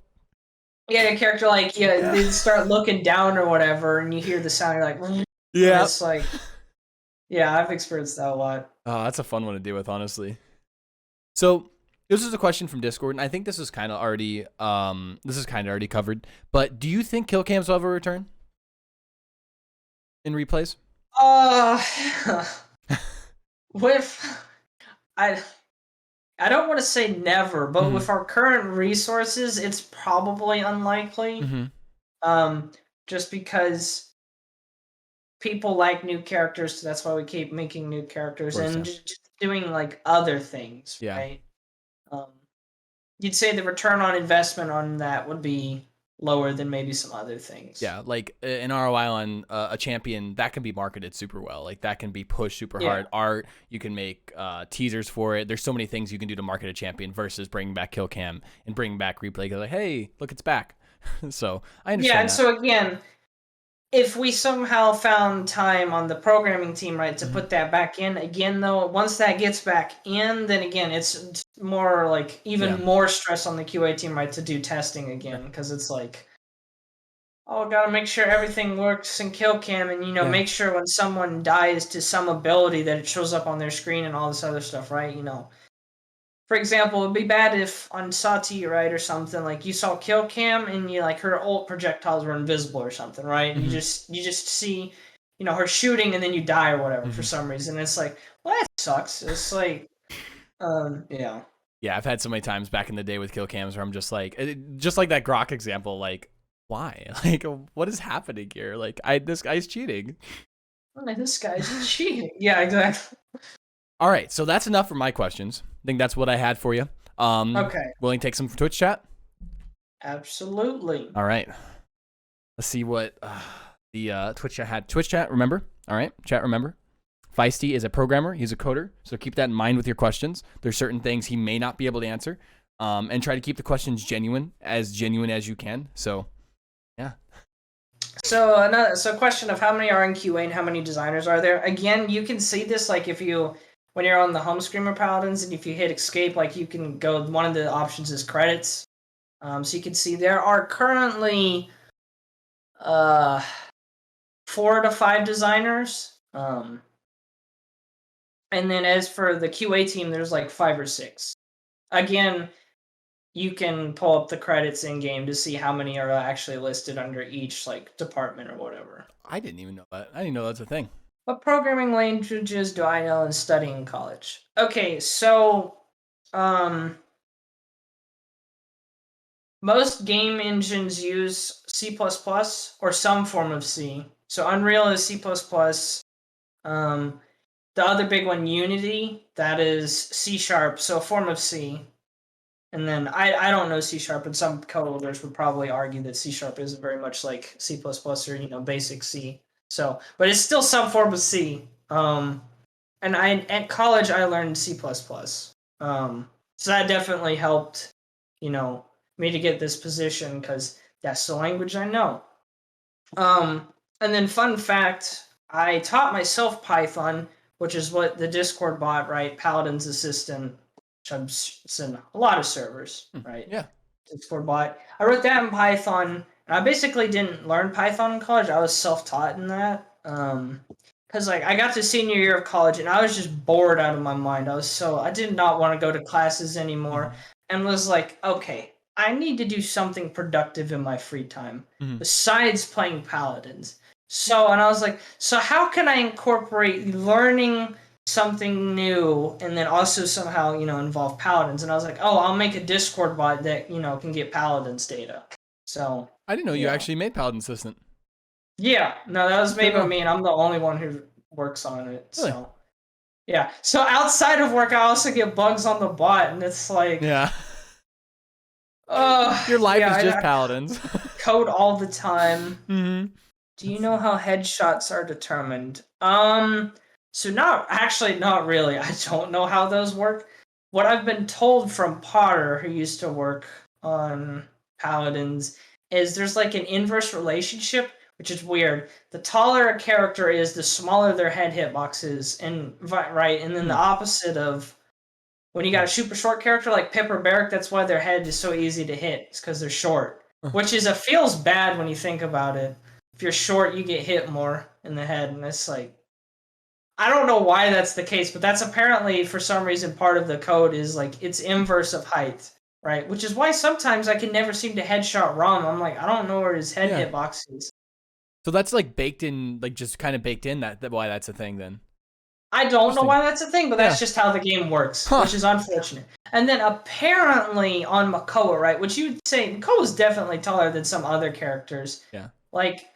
Yeah, your character like Yeah. they start looking down or whatever, and you hear the sound. You're like, and Yeah. it's like, yeah, I've experienced that a lot. Oh, that's a fun one to deal with, honestly. So this is a question from Discord, and I think this is kind of already covered. But do you think kill cams will ever return in replays? Uh, with I I don't want to say never, but Mm-hmm. with our current resources, it's probably unlikely. Mm-hmm. Um, just because people like new characters, so that's why we keep making new Of characters course, and yeah. just doing like other things, Yeah. right? Um, you'd say the return on investment on that would be lower than maybe some other things. Yeah, like an ROI on a champion that can be marketed super well. Like that can be pushed super Yeah. hard. Art, you can make teasers for it. There's so many things you can do to market a champion versus bringing back Killcam and bringing back replay. Like, hey, look, it's back. So I Yeah, understand and that. so again, if we somehow found time on the programming team, right, to Mm-hmm. put that back in again, though, once that gets back in, then again, it's more like Yeah. even more stress on the QA team, right, to do testing Yeah. again, because it's like, oh, gotta make sure everything works in Killcam, and Yeah. make sure when someone dies to some ability that it shows up on their screen and all this other stuff, right? For example, it'd be bad if on Sati, right, or something like you saw Killcam and you like her ult projectiles were invisible or something, right? And Mm-hmm. you just see, her shooting and then you die or whatever for Mm-hmm. some reason. It's like, well, that sucks. It's like, yeah. Yeah, I've had so many times back in the day with kill cams where I'm just like, just like that Grok example, like, why? Like, what is happening here? Like, this guy's cheating. Oh, this guy's cheating. Yeah, exactly. All right, so that's enough for my questions. I think that's what I had for you. Okay. Willing to take some from Twitch chat? Absolutely. All right. Let's see what the Twitch chat had. Twitch chat, remember? All right, chat, remember? Feisty is a programmer. He's a coder. So keep that in mind with your questions. There's certain things he may not be able to answer. And try to keep the questions genuine as you can. So, yeah. So question of how many are in QA and how many designers are there? Again, you can see this like when you're on the home screen of Paladins and if you hit escape, like you can go. One of the options is credits. So you can see there are currently 4 to 5 designers. And then as for the QA team, there's like 5 or 6. Again, you can pull up the credits in game to see how many are actually listed under each like department or whatever. I didn't even know that. I didn't know that's a thing. What programming languages do I know and study in college? Okay, so most game engines use C++ or some form of C. So Unreal is C++. The other big one, Unity, that is C#, so a form of C. And then I don't know C#, and some coders would probably argue that C# isn't very much like C++ or basic C. So, but it's still some form of C. And at college I learned C++. So that definitely helped, me to get this position because that's the language I know. And then fun fact, I taught myself Python, which is what the Discord bot, right? Paladins assistant, which it's in a lot of servers, right? Yeah. Discord bot. I wrote that in Python, and I basically didn't learn Python in college. I was self-taught in that. Because I got to senior year of college, and I was just bored out of my mind. I did not want to go to classes anymore, and was like, okay, I need to do something productive in my free time besides playing Paladins. And I was like, so how can I incorporate learning something new and then also somehow, involve Paladins? And I was like, oh, I'll make a Discord bot that, can get Paladins data. So I didn't know you actually made Paladin Assistant. yeah, no, that was made by me, and I'm the only one who works on it. Really? So yeah. So outside of work, I also get bugs on the bot, and it's like, yeah. Your life is just Paladins. Code all the time. Do you know how headshots are determined? So not really. I don't know how those work. What I've been told from Potter, who used to work on Paladins, is there's like an inverse relationship, which is weird. The taller a character is, the smaller their head hitbox is, and then the opposite of when you got a super short character like Pip or Barrack, that's why their head is so easy to hit. It's because they're short, which feels bad when you think about it. If you're short, you get hit more in the head, and it's like, I don't know why that's the case, but that's apparently for some reason part of the code is like it's inverse of height, right? Which is why sometimes I can never seem to headshot Rom. I'm like, I don't know where his head hitbox is. So that's like baked in, like just kind of baked in that why that's a thing then. I don't know why that's a thing, but that's just how the game works, which is unfortunate. And then apparently on Makoa, right, which you'd say Makoa is definitely taller than some other characters. Yeah. Like,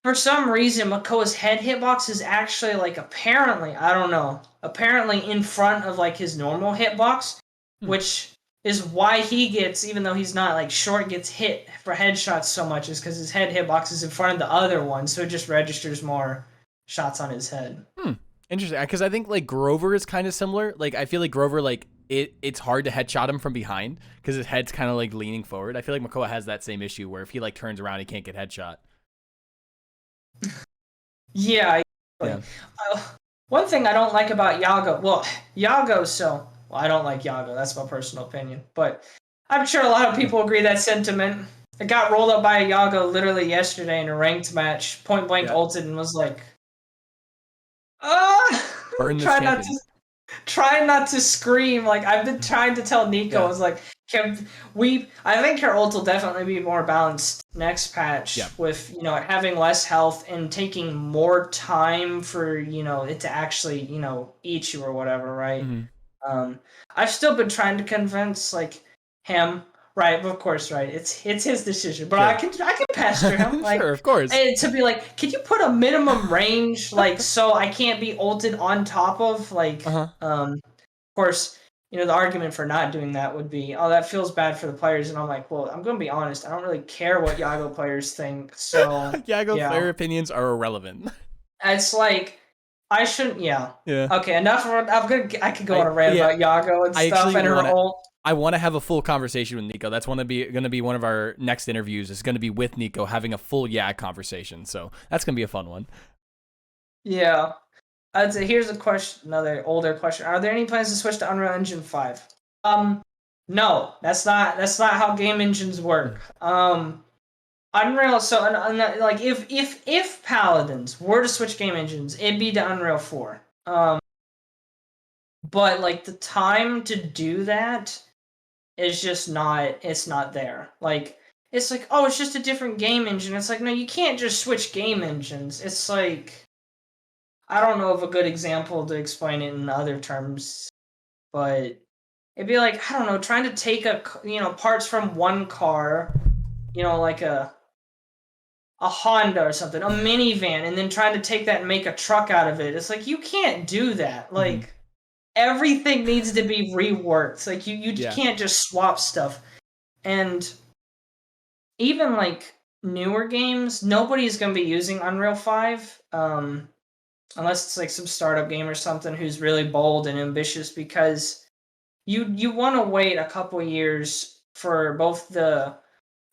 for some reason, Makoa's head hitbox is actually like apparently in front of like his normal hitbox, which is why he gets, even though he's not like short, gets hit for headshots so much, is because his head hitbox is in front of the other one, so it just registers more shots on his head. Interesting, because I think like Grover is kind of similar. Like I feel like Grover, like it's hard to headshot him from behind because his head's kind of like leaning forward. I feel like Makoa has that same issue where if he like turns around, he can't get headshot. Yeah. One thing I don't like about Yago, I don't like Yago. That's my personal opinion, but I'm sure a lot of people agree that sentiment. I got rolled up by a Yago literally yesterday in a ranked match, point blank ulted, and was like, try not to scream. Like, I've been trying to tell Nico, I was like, I think her ult will definitely be more balanced next patch with, having less health and taking more time for, it to actually, eat you or whatever, right? I've still been trying to convince, like, him, right, of course, right, it's his decision, but I can pester him, like, sure, of course, to be like, can you put a minimum range, like, so I can't be ulted on top of, like, of course, the argument for not doing that would be, oh, that feels bad for the players, and I'm like, well, I'm gonna be honest, I don't really care what Yago players think, so Yago player opinions are irrelevant. It's like, I shouldn't. Yeah. Okay. Enough. I could go on a rant about Yago and stuff and her ult. I want to have a full conversation with Nico. That's going to be one of our next interviews. It's going to be with Nico having a full conversation. So that's going to be a fun one. Yeah. I'd say here's a question, another older question. Are there any plans to switch to Unreal Engine 5? No. That's not how game engines work. Unreal, so like if Paladins were to switch game engines, it'd be to Unreal 4. But like the time to do that is just not there. Like, it's like, oh, it's just a different game engine. It's like, no, you can't just switch game engines. It's like, I don't know of a good example to explain it in other terms, but it'd be like, I don't know, trying to take parts from one car, like a Honda or something, a minivan, and then trying to take that and make a truck out of it. It's like, you can't do that. Like, everything needs to be reworked. Like, you can't just swap stuff. And even, like, newer games, nobody's going to be using Unreal 5, unless it's, like, some startup game or something who's really bold and ambitious, because you want to wait a couple years for both the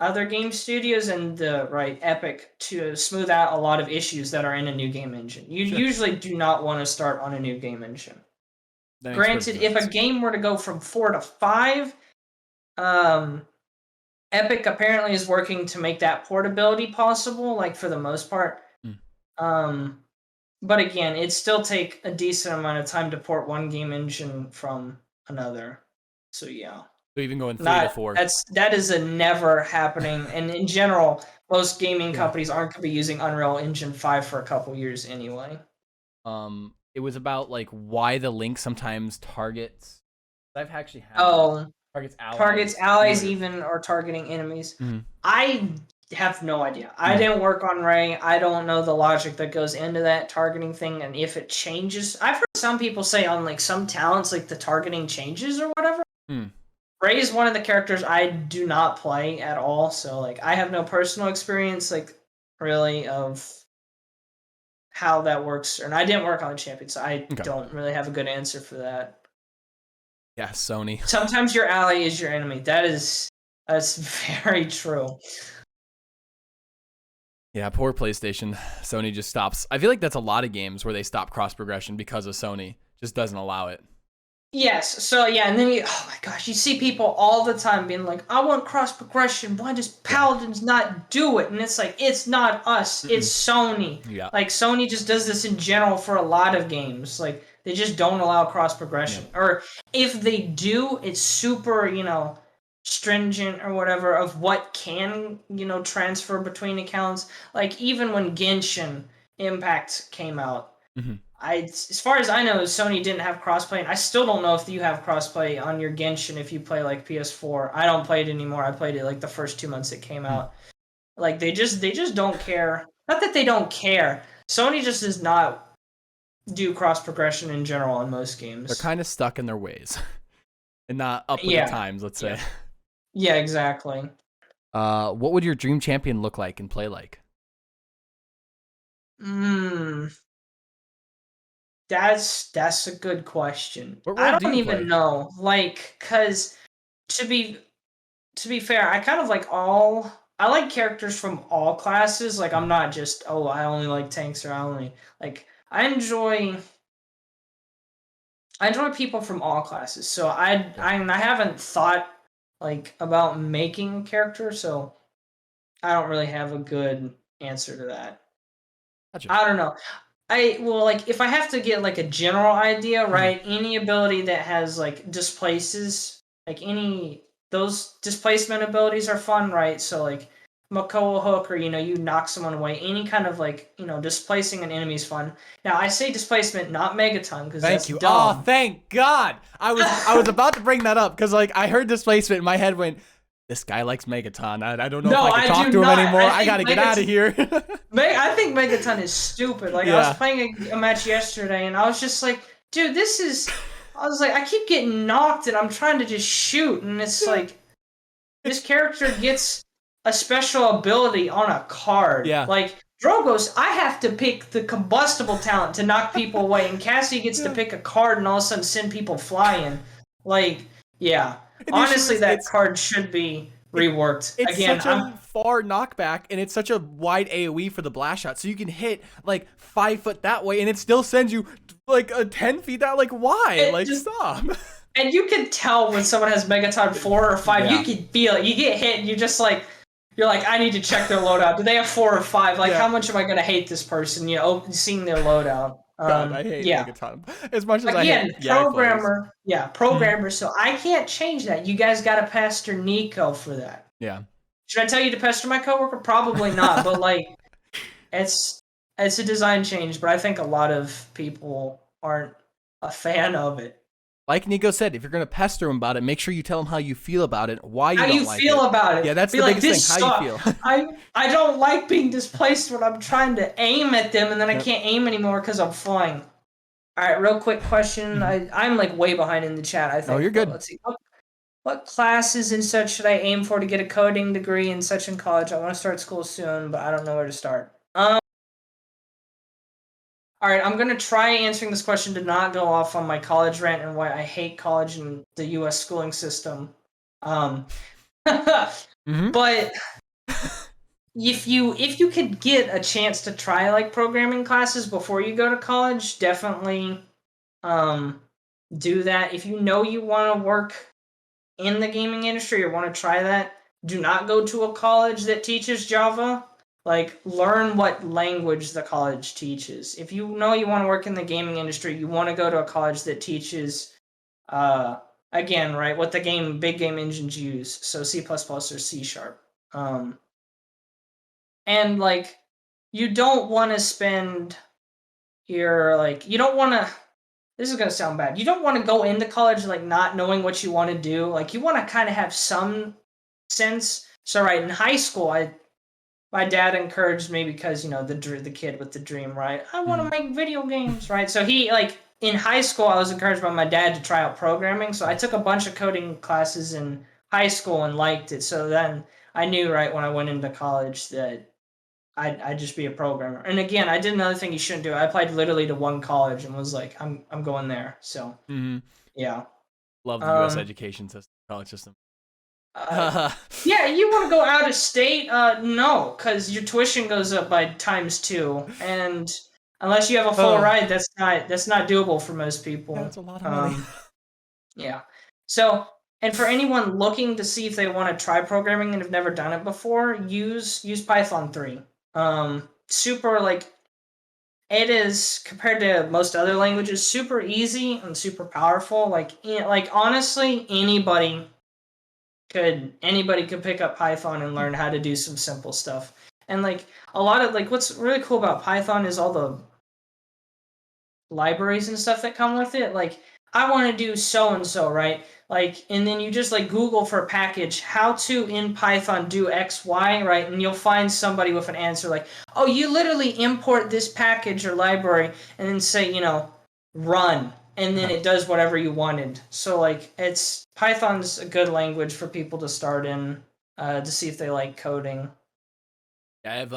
other game studios and the Epic to smooth out a lot of issues that are in a new game engine. You usually do not want to start on a new game engine. Granted, if a game were to go from 4 to 5, Epic apparently is working to make that portability possible, like for the most part. But again, it'd still take a decent amount of time to port one game engine from another. So yeah. So even going 3 to 4. That is a never happening. And in general, most gaming companies aren't going to be using Unreal Engine 5 for a couple years anyway. It was about like why the link sometimes targets. I've actually had targets allies even, or targeting enemies. I have no idea. I didn't work on Ray. I don't know the logic that goes into that targeting thing, and if it changes. I've heard some people say on like some talents, like the targeting changes or whatever. Ray is one of the characters I do not play at all, so like I have no personal experience, like really, of how that works. And I didn't work on the champion, so I don't really have a good answer for that. Yeah, Sony. Sometimes your ally is your enemy. That's very true. Yeah, poor PlayStation. Sony just stops. I feel like that's a lot of games where they stop cross progression because of Sony. Just doesn't allow it. Yes, so yeah, and then oh my gosh, you see people all the time being like, I want cross progression, why does Paladins not do it? And it's like, it's not us, it's Sony. Yeah. Like, Sony just does this in general for a lot of games. Like, they just don't allow cross progression. Or if they do, it's super, stringent or whatever of what can, transfer between accounts. Like, even when Genshin Impact came out, as far as I know, Sony didn't have crossplay, and I still don't know if you have crossplay on your Genshin if you play like PS4. I don't play it anymore. I played it like the first 2 months it came out. Like they just don't care. Not that they don't care. Sony just does not do cross progression in general in most games. They're kind of stuck in their ways and not up with the times, let's say. Yeah, exactly. What would your dream champion look like and play like? That's a good question. I don't even know. Like, cause to be fair, I kind of like I like characters from all classes. Like, I'm not just, I only like tanks, or I enjoy people from all classes. So I haven't thought like about making a character, so I don't really have a good answer to that. Gotcha. I don't know. If I have to get like a general idea, right? Any ability that has like displaces, like those displacement abilities are fun, right? So like Makoa Hook, or you knock someone away. Any kind of like displacing an enemy is fun. Now I say displacement, not Megaton, because that's dumb. Oh, thank God! I was about to bring that up because like I heard displacement, and my head went, this guy likes Megaton. I don't know if I can talk to him anymore. I gotta get out of here. I think Megaton is stupid. Like, I was playing a match yesterday, and I was just like, dude, I keep getting knocked, and I'm trying to just shoot, and it's like, this character gets a special ability on a card. Yeah. Like, Drogoz, I have to pick the combustible talent to knock people away, and Cassie gets to pick a card and all of a sudden send people flying. Like, yeah. Honestly, that card should be reworked. It's such a far knockback, and it's such a wide AoE for the blast shot, so you can hit like 5 foot that way, and it still sends you like 10 feet that. Like, why? Stop. And you can tell when someone has Megaton 4 or 5. Yeah. You can feel it. You get hit, and you're just like, I need to check their loadout. Do they have 4 or 5? Like, how much am I gonna hate this person? Seeing their loadout. God, I hate Megaton as much as I hate programmer. So I can't change that. You guys got to pester Nico for that. Yeah. Should I tell you to pester my coworker? Probably not. But like, it's it's a design change, but I think a lot of people aren't a fan of it. Like Nico said, if you're gonna pester them about it, make sure you tell them how you feel about it, why you How don't you like feel it. about it? Yeah, that's Be the like, biggest this thing. How you sucks. feel. I don't like being displaced when I'm trying to aim at them, and then I Yep. can't aim anymore because I'm flying. All right, real quick question. I'm like way behind in the chat, I think. No, you're but good. Let's see. What classes and such should I aim for to get a coding degree and such in college? I want to start school soon, but I don't know where to start. All right, I'm gonna try answering this question to not go off on my college rant and why I hate college and the U.S. schooling system. But if you could get a chance to try like programming classes before you go to college, definitely do that. If you know you want to work in the gaming industry or want to try that, do not go to a college that teaches Java. Like, learn what language the college teaches. If you know you want to work in the gaming industry, you want to go to a college that teaches, again, right, what the big game engines use. So C++ or C#. And, like, you don't want to spend your, like, you don't want to, this is going to sound bad. You don't want to go into college, like, not knowing what you want to do. Like, you want to kind of have some sense. So, right, in high school, my dad encouraged me because, you know, the kid with the dream, right? I want to make video games, right? So he, like, in high school, I was encouraged by my dad to try out programming. So I took a bunch of coding classes in high school and liked it. So then I knew, right, when I went into college that I'd just be a programmer. And again, I did another thing you shouldn't do. I applied literally to one college and was like, I'm going there. So, yeah. Love the U.S. education system, college system. Yeah, you want to go out of state? No, because your tuition goes up by ×2, and unless you have a full ride, that's not doable for most people. That's a lot of money. Yeah. So, and for anyone looking to see if they want to try programming and have never done it before, use Python 3. Super, like, it is, compared to most other languages, super easy and super powerful. Like honestly, anybody could pick up Python and learn how to do some simple stuff. And like a lot of, like, what's really cool about Python is all the libraries and stuff that come with it. Like, I want to do so and so, right? Like, and then you just like Google for a package, how to in Python do XY, right? And you'll find somebody with an answer like, oh, you literally import this package or library and then say, you know, run, and then it does whatever you wanted. So like, Python's a good language for people to start in, to see if they like coding. I have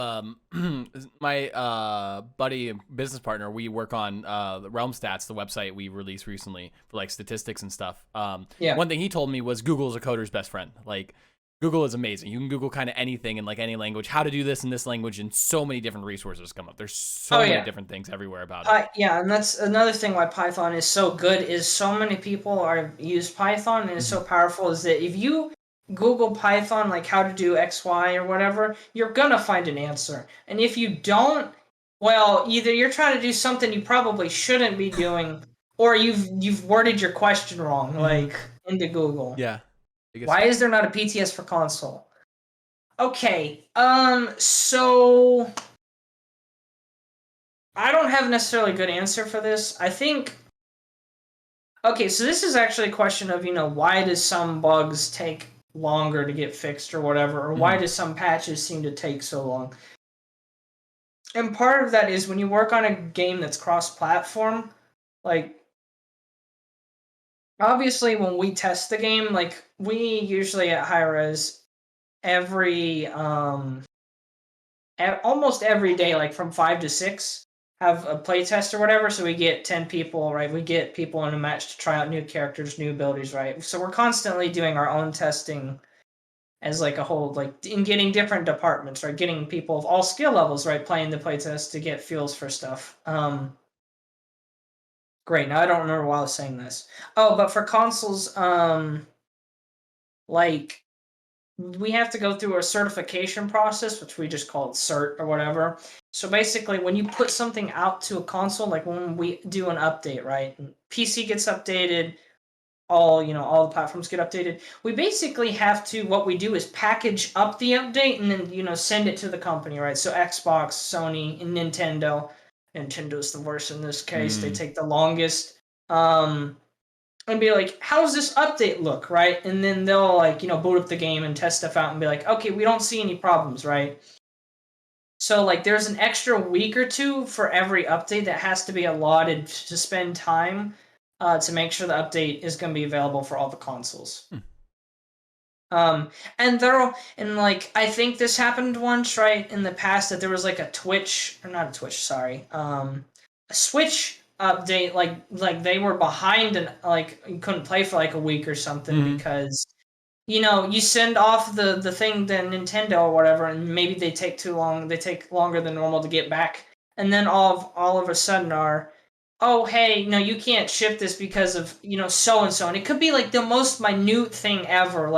my buddy and business partner. We work on the Realm Stats, the website we released recently for like statistics and stuff. One thing he told me was Google is a coder's best friend. Like, Google is amazing. You can Google kind of anything in like any language, how to do this in this language, and so many different resources come up. There's so many different things everywhere about it. Yeah, and that's another thing why Python is so good, is so many people use Python, and it's so powerful, is that if you Google Python, like how to do XY or whatever, you're gonna find an answer. And if you don't, well, either you're trying to do something you probably shouldn't be doing, or you've worded your question wrong, like into Google. Yeah. Why is there not a PTS for console? Okay, so I don't have necessarily a good answer for this. I think, okay, so this is actually a question of, you know, why does some bugs take longer to get fixed or whatever, or why do some patches seem to take so long? And part of that is when you work on a game that's cross-platform, like, obviously when we test the game, like, we usually at Hi-Rez almost every day, like from 5 to 6, have a play test or whatever, so we get 10 people, right? We get people in a match to try out new characters, new abilities, right? So we're constantly doing our own testing as like a whole, like in getting different departments, right? Getting people of all skill levels, right, playing the playtest to get feels for stuff. Great, now I don't remember why I was saying this. Oh, but for consoles, like, we have to go through a certification process, which we just call it cert or whatever. So basically, when you put something out to a console, like when we do an update, right? PC gets updated, all the platforms get updated. We basically have to, what we do is package up the update and then send it to the company, right? So Xbox, Sony, and Nintendo. Nintendo's the worst in this case. They take the longest. And be like, how's this update look, right? And then they'll boot up the game and test stuff out and be like, okay, we don't see any problems, right? So there's an extra week or two for every update that has to be allotted to spend time to make sure the update is going to be available for all the consoles. And I think this happened once, right, in the past, that there was a Switch update, like they were behind and you couldn't play for a week or something because you send off the thing to Nintendo or whatever, and maybe they take too long. They take longer than normal to get back, and then all of a sudden oh hey, no, you can't ship this because of so and so, and it could be the most minute thing ever.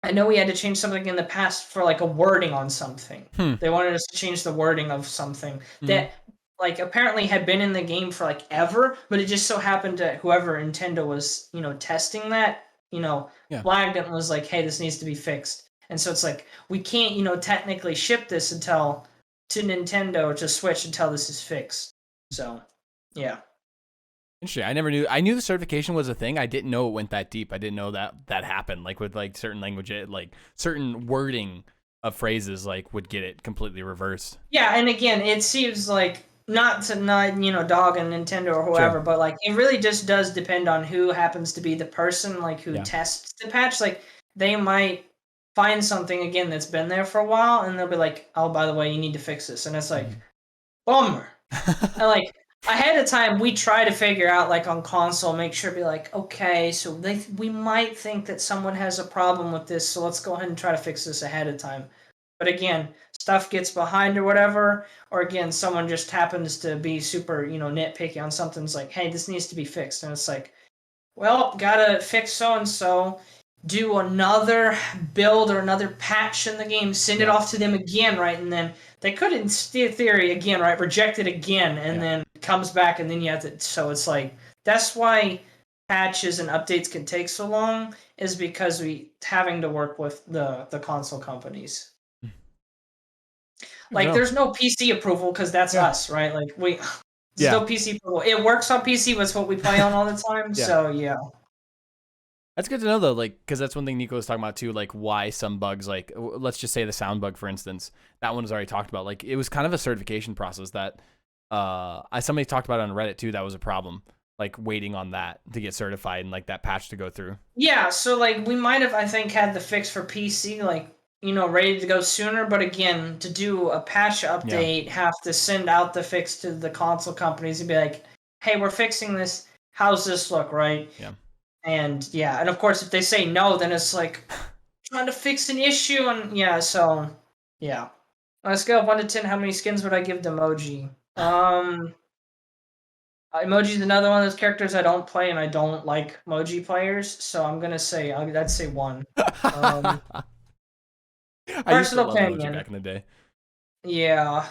I know we had to change something in the past for a wording on something. They wanted us to change the wording of something that apparently had been in the game for ever, but it just so happened that whoever Nintendo was testing that flagged it and was like, hey, this needs to be fixed. And so it's we can't technically ship this to Nintendo or to Switch until this is fixed. So yeah. Interesting. I never knew. I knew the certification was a thing. I didn't know it went that deep. I didn't know that happened. With certain language, certain wording of phrases would get it completely reversed. Yeah, and again, it seems not to dog on Nintendo or whoever, Sure. but it really just does depend on who happens to be the person who tests the patch. They might find something again that's been there for a while, and they'll be like, oh, by the way, you need to fix this, and it's bummer. And ahead of time, we try to figure out on console, make sure be okay, so we might think that someone has a problem with this, so let's go ahead and try to fix this ahead of time. But again, stuff gets behind or whatever, or again, someone just happens to be super nitpicky on something. It's hey, this needs to be fixed, and it's well, gotta fix so and so. Do another build or another patch in the game, send it off to them again, right? And then they could, in theory, again, right, reject it again, and then it comes back, and then you have to. So it's that's why patches and updates can take so long, is because we having to work with the console companies. There's no PC approval because that's us, right? There's no PC approval. It works on PC, but it's what we play on all the time. So yeah. That's good to know, though, because that's one thing Nico was talking about, too, why some bugs, let's just say the sound bug, for instance, that one was already talked about. It was kind of a certification process that somebody talked about on Reddit, too, that was a problem, waiting on that to get certified and, that patch to go through. Yeah, so, we might have, I think, had the fix for PC, ready to go sooner, but again, to do a patch update, have to send out the fix to the console companies and be like, hey, we're fixing this, how's this look, right? Yeah. And and of course, if they say no, then it's trying to fix an issue, and so on a scale of 1 to 10, how many skins would I give to Emoji? Emoji's another one of those characters I don't play, and I don't like Emoji players, so I'm gonna say I'd say 1. I used to love Emoji back in the day. Yeah.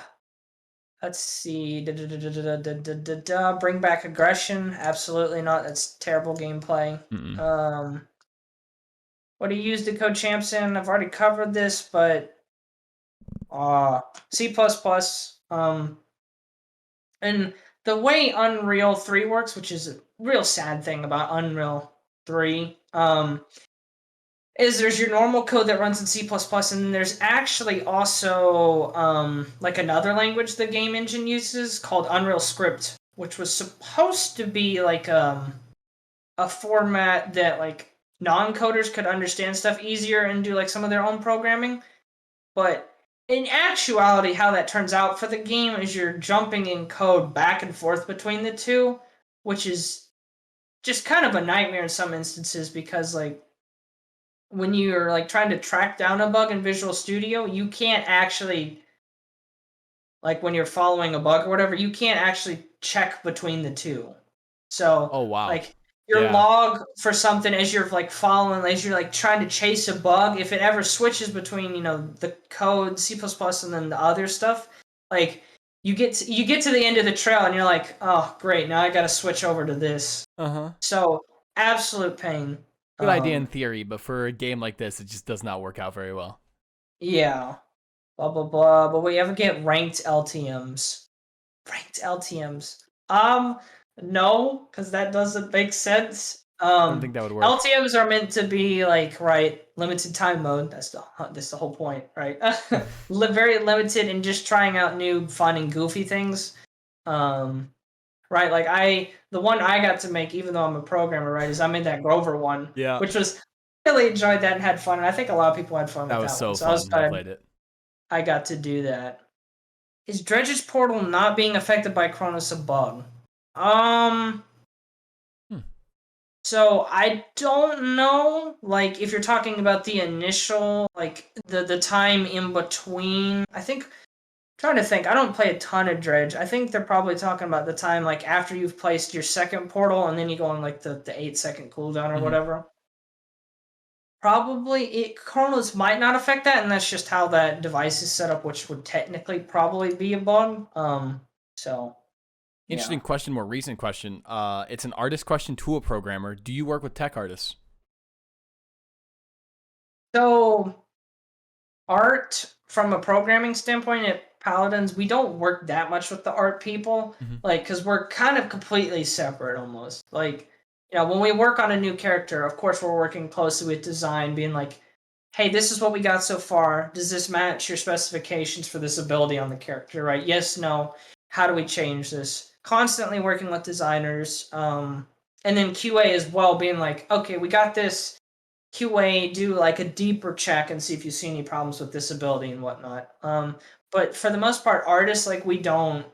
Let's see. Bring back aggression. Absolutely not. That's terrible gameplay. What do you use to code champs in? I've already covered this, but C++. And the way Unreal 3 works, which is a real sad thing about Unreal 3, is there's your normal code that runs in C++, and then there's actually also another language the game engine uses called Unreal Script, which was supposed to be a format that non-coders could understand stuff easier and do some of their own programming. But in actuality, how that turns out for the game is you're jumping in code back and forth between the two, which is just kind of a nightmare in some instances because when you're trying to track down a bug in Visual Studio, you can't actually when you're following a bug or whatever, you can't actually check between the two. So oh wow. Your log for something as you're following, as you're trying to chase a bug, if it ever switches between the code C++ and then the other stuff, you get to the end of the trail and you're oh great, now I got to switch over to this. Uh-huh. So absolute pain. Good idea in theory, but for a game like this, it just does not work out very well. Yeah. Blah blah blah. But we ever get ranked LTMs? Ranked LTMs? No, because that doesn't make sense. I don't think that would work. LTMs are meant to be like limited time mode. That's the whole point, right? Very limited and just trying out new, fun and goofy things. Right, like the one I got to make, even though I'm a programmer, right, is I made that Grover one, which was really enjoyed that and had fun, and I think a lot of people had fun with that. That was so one. fun. I played it. I got to do that. Is Dredge's portal not being affected by Chronos a bug? So I don't know, like, if you're talking about the initial, like, the time in between. Trying to think, I don't play a ton of Dredge. I think they're probably talking about the time, like, after you've placed your second portal, and then you go on, like, the 8-second cooldown or whatever. Probably, Chronos might not affect that, and that's just how that device is set up, which would technically probably be a bug. So... Interesting question, more recent question. It's an artist question to a programmer. Do you work with tech artists? So, art, from a programming standpoint at Paladins, we don't work that much with the art people, like, because we're kind of completely separate almost. Like, you know, when we work on a new character, of course we're working closely with design, being like, hey, this is what we got so far. Does this match your specifications for this ability on the character, right? Yes, no. How do we change this? Constantly working with designers, and then QA as well, being like, okay, we got this. QA, do like a deeper check and see if you see any problems with this ability and whatnot. But for the most part, artists, like, we don't.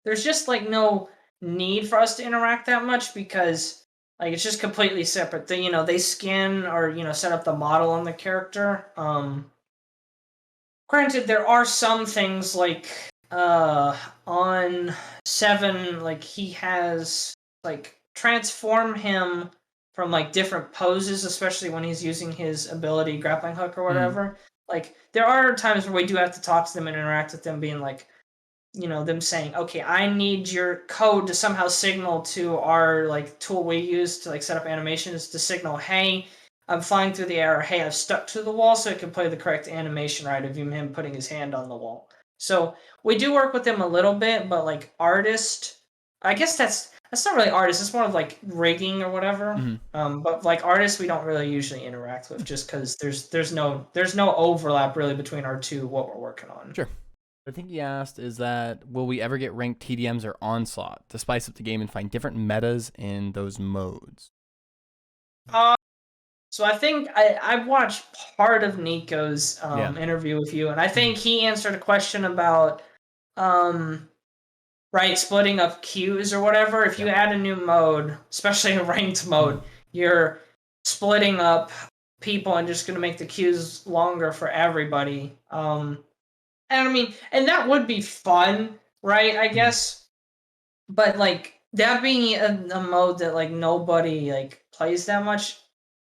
There's just like no need for us to interact that much because like it's just completely separate. They skin or set up the model on the character. Granted, there are some things like on 7, like he has like transform him from like different poses, especially when he's using his ability grappling hook or whatever. Like there are times where we do have to talk to them and interact with them, being like, them saying, okay, I need your code to somehow signal to our like tool we use to like set up animations to signal, hey, I'm flying through the air, hey, I've stuck to the wall, so it can play the correct animation, right, of him putting his hand on the wall. So we do work with them a little bit, but like artist, I guess that's not really artist. It's more of like rigging or whatever. But like artists, we don't really usually interact with, just because there's no overlap really between our two what we're working on. Sure. I think he asked is that will we ever get ranked TDMs or onslaught to spice up the game and find different metas in those modes? So I think I watched part of Nico's interview with you, and I think he answered a question about splitting up queues or whatever. If you add a new mode, especially a ranked mode, you're splitting up people and just going to make the queues longer for everybody. And I mean, and that would be fun, right? I guess. But like that being a mode that like nobody like plays that much,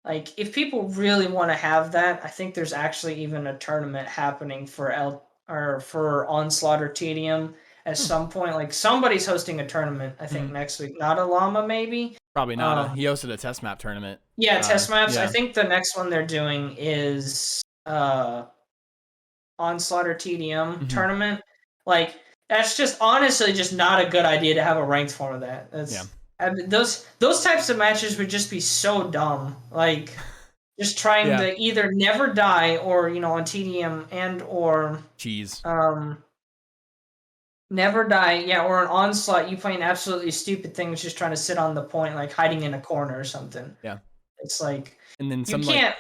like if people really want to have that, I think there's actually even a tournament happening for Onslaught or TDM at some point. Like somebody's hosting a tournament, I think next week. Not a llama, maybe. Probably not. He hosted a test map tournament. Yeah, test maps. Yeah. I think the next one they're doing is Onslaught or TDM tournament. Like that's just honestly just not a good idea to have a ranked form of that. I mean, those types of matches would just be so dumb. Like just trying to either never die or on TDM and or cheese. Never die, or an Onslaught, you playing absolutely stupid things, just trying to sit on the point, like hiding in a corner or something. Yeah, it's like, and then you can't.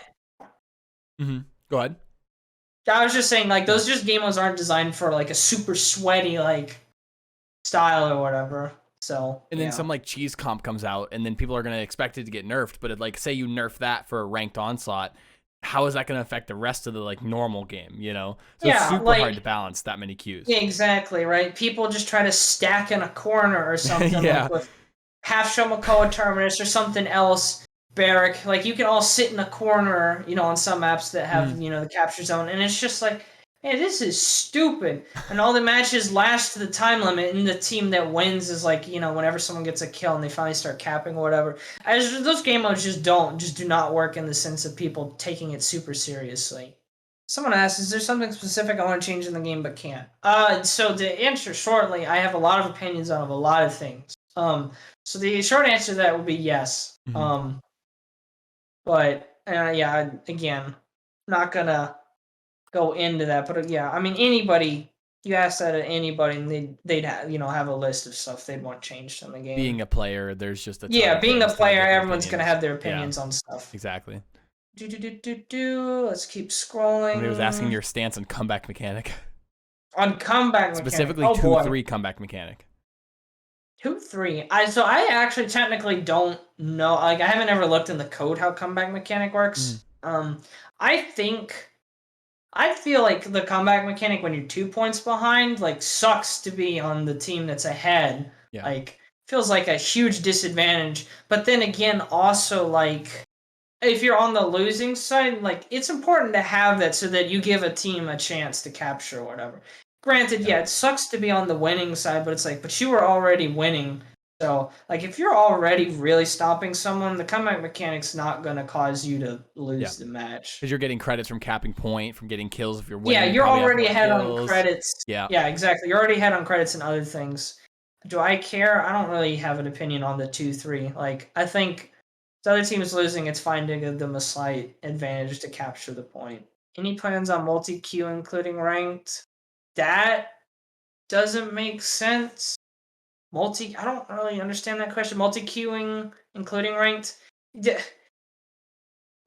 Go ahead. I was just saying, like those game modes aren't designed for like a super sweaty like style or whatever. So and then some like cheese comp comes out, and then people are gonna expect it to get nerfed. But it, like say you nerf that for a ranked Onslaught, how is that going to affect the rest of the like normal game, So it's super hard to balance that many queues. Yeah, exactly, right? People just try to stack in a corner or something like with half Shomokoa Terminus or something else, Barrack. Like you can all sit in a corner, on some maps that have, the capture zone. And it's just like, hey, this is stupid. And all the matches last to the time limit, and the team that wins is like, whenever someone gets a kill and they finally start capping or whatever. Those game modes just do not work in the sense of people taking it super seriously. Someone asked, is there something specific I want to change in the game but can't? So to answer shortly, I have a lot of opinions on a lot of things. So the short answer to that would be yes. But yeah, again, not gonna go into that. But yeah, I mean, anybody, you ask that at anybody, and they'd have a list of stuff they'd want changed in the game. Being a player, there's just a ton yeah, of being a things, player, everyone's gonna have their Yeah. opinions on stuff. Exactly. Let's keep scrolling. Somebody was asking your stance on comeback mechanic. On comeback Specifically, mechanic. 2-3 comeback mechanic. 2-3. I actually technically don't know. Like, I haven't ever looked in the code how comeback mechanic works. I feel like the comeback mechanic when you're 2 points behind, like, sucks to be on the team that's ahead. Yeah. Like, feels like a huge disadvantage. But then again, also, like, if you're on the losing side, like, it's important to have that so that you give a team a chance to capture or whatever. Granted, yeah, it sucks to be on the winning side, but it's like, but you were already winning. So, like, if you're already really stopping someone, the comeback mechanic's not going to cause you to lose the match. Because you're getting credits from capping point, from getting kills if you're winning. Yeah, you're already ahead on credits. Yeah, exactly. You're already ahead on credits and other things. Do I care? I don't really have an opinion on the 2-3. Like, I think if the other team's losing, it's fine to give them a slight advantage to capture the point. Any plans on multi-queue, including ranked? That doesn't make sense. I don't really understand that question. Multi-queuing, including ranked?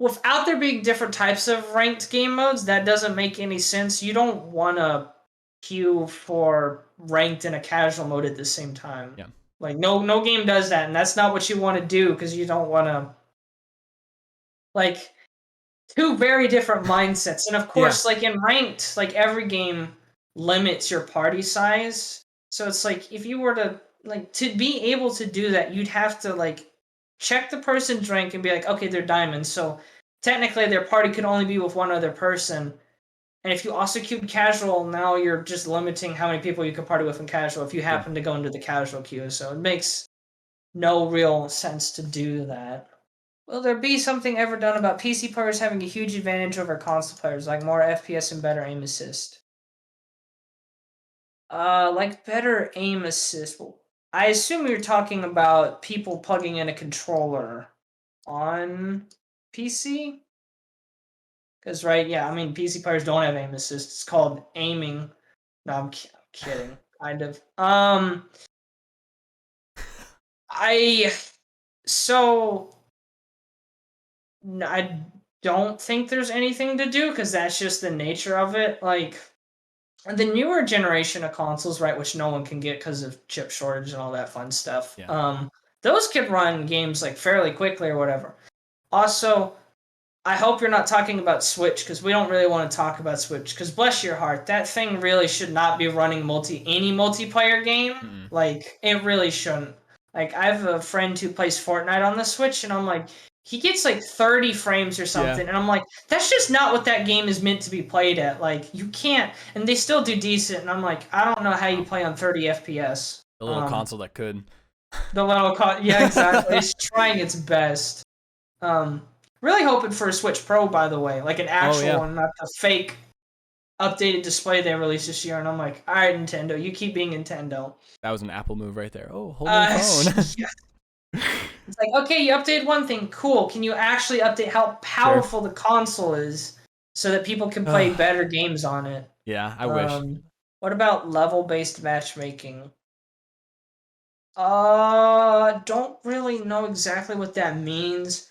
Without there being different types of ranked game modes, that doesn't make any sense. You don't want to queue for ranked and a casual mode at the same time. Yeah. Like, no game does that, and that's not what you want to do, because you don't want to... Like, two very different mindsets. And of course, like, in ranked, like, every game limits your party size. So it's like, if you were to, like, to be able to do that, you'd have to, like, check the person's rank and be like, okay, they're diamonds, so technically their party could only be with one other person. And if you also queued casual, now you're just limiting how many people you can party with in casual if you happen to go into the casual queue. So it makes no real sense to do that. Will there be something ever done about PC players having a huge advantage over console players, like more FPS and better aim assist? Like better aim assist. I assume you're talking about people plugging in a controller on PC? Because, right, yeah, I mean, PC players don't have aim assist. It's called aiming. No, I'm kidding. Kind of. I don't think there's anything to do, because that's just the nature of it. Like, the newer generation of consoles, right, which no one can get because of chip shortage and all that fun stuff, those could run games, like, fairly quickly or whatever. Also, I hope you're not talking about Switch, because we don't really want to talk about Switch, because bless your heart, that thing really should not be running any multiplayer game. Mm-mm. Like, it really shouldn't. Like, I have a friend who plays Fortnite on the Switch, and I'm like, he gets like 30 frames or something, and I'm like, that's just not what that game is meant to be played at. Like, you can't, and they still do decent, and I'm like, I don't know how you play on 30 FPS. The little console that could. The little yeah, exactly. It's trying its best. Really hoping for a Switch Pro, by the way, like an actual one, not the fake updated display they released this year. And I'm like, all right, Nintendo, you keep being Nintendo. That was an Apple move right there. Oh, hold my phone. It's like, okay, you updated one thing, cool. Can you actually update how powerful the console is so that people can play better games on it? Yeah, I wish. What about level-based matchmaking? Don't really know exactly what that means.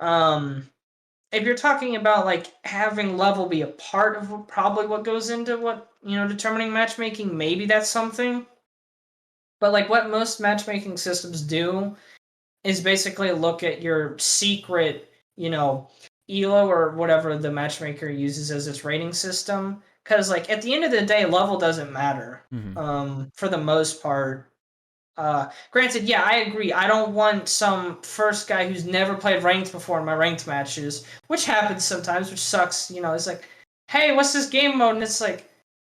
If you're talking about, like, having level be a part of probably what goes into what, determining matchmaking, maybe that's something. But, like, what most matchmaking systems do is basically look at your secret, ELO or whatever the matchmaker uses as its rating system. Because, like, at the end of the day, level doesn't matter, for the most part. Granted, yeah, I agree. I don't want some first guy who's never played ranked before in my ranked matches, which happens sometimes, which sucks. It's like, hey, what's this game mode? And it's like,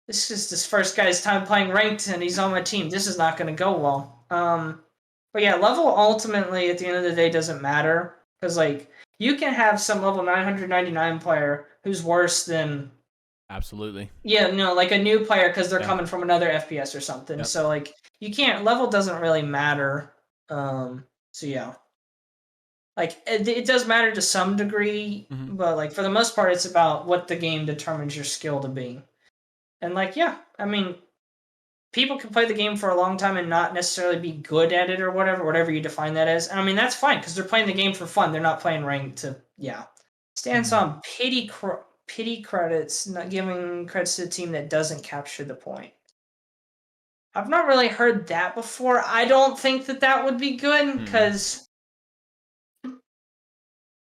this is this first guy's time playing ranked, and he's on my team. This is not going to go well. But yeah, level ultimately at the end of the day doesn't matter, because like you can have some level 999 player who's worse than Absolutely. like a new player because they're Yeah. coming from another FPS or something. Yep. So like you can't, level doesn't really matter. So yeah, like it does matter to some degree, but like for the most part, it's about what the game determines your skill to be. And like, yeah, I mean, people can play the game for a long time and not necessarily be good at it or whatever you define that as. And I mean, that's fine because they're playing the game for fun. They're not playing ranked to, Stance on pity credits, not giving credits to the team that doesn't capture the point. I've not really heard that before. I don't think that would be good because,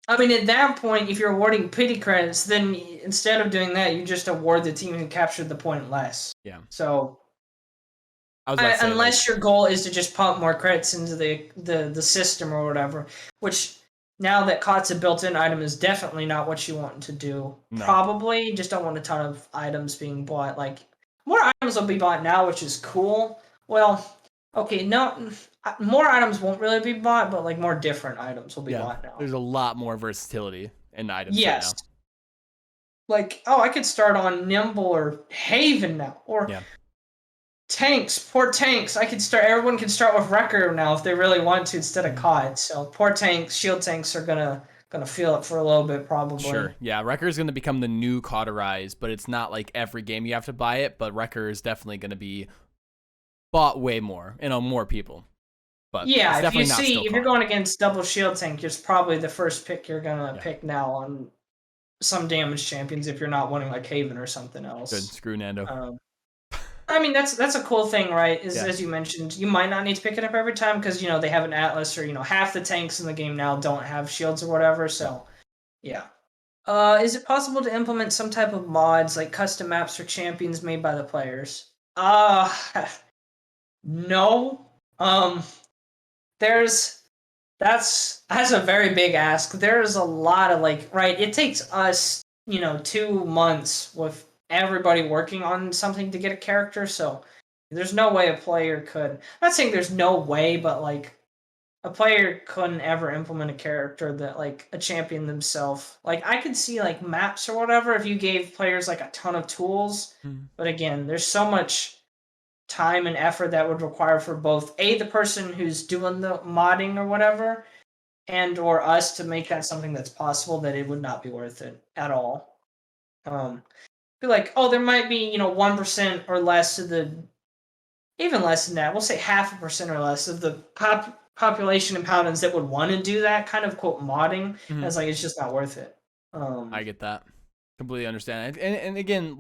I mean, at that point, if you're awarding pity credits, then instead of doing that, you just award the team who captured the point less. Yeah. So, Say, unless your goal is to just pump more credits into the system or whatever, which now that COT's a built-in item is definitely not what you want to do. No. Probably you just don't want a ton of items being bought. Like, more items will be bought now, which is cool. Well, okay, no, more items won't really be bought, but like more different items will be bought now. There's a lot more versatility in items. Yes. Right now. Like, I could start on Nimble or Haven now, or tanks, poor tanks. Everyone can start with Wrecker now if they really want to instead of COD. So poor tanks, shield tanks are gonna feel it for a little bit probably. Sure. Yeah, Wrecker is gonna become the new cauterize, but it's not like every game you have to buy it. But Wrecker is definitely gonna be bought way more, more people. But yeah, if you're going against double shield tank, it's probably the first pick you're gonna pick now on some damage champions if you're not wanting like Haven or something else. Good. Screw Nando. I mean, that's a cool thing, right? As you mentioned, you might not need to pick it up every time because, they have an Atlas or, half the tanks in the game now don't have shields or whatever. So, yeah. Is it possible to implement some type of mods like custom maps for champions made by the players? No. That's a very big ask. There's a lot of it takes us, 2 months with everybody working on something to get a character, so there's no way a player could. I'm not saying there's no way, but a player couldn't ever implement a character that a champion themselves. I could see maps or whatever if you gave players a ton of tools, but again, there's so much time and effort that would require for both the person who's doing the modding or whatever, and or us to make that something that's possible, that it would not be worth it at all. Be there might be 1% or less of the, even less than that, we'll say 0.5% or less of the population in Paladins that would want to do that kind of quote modding. As it's just not worth it. I get that, completely understand. And again,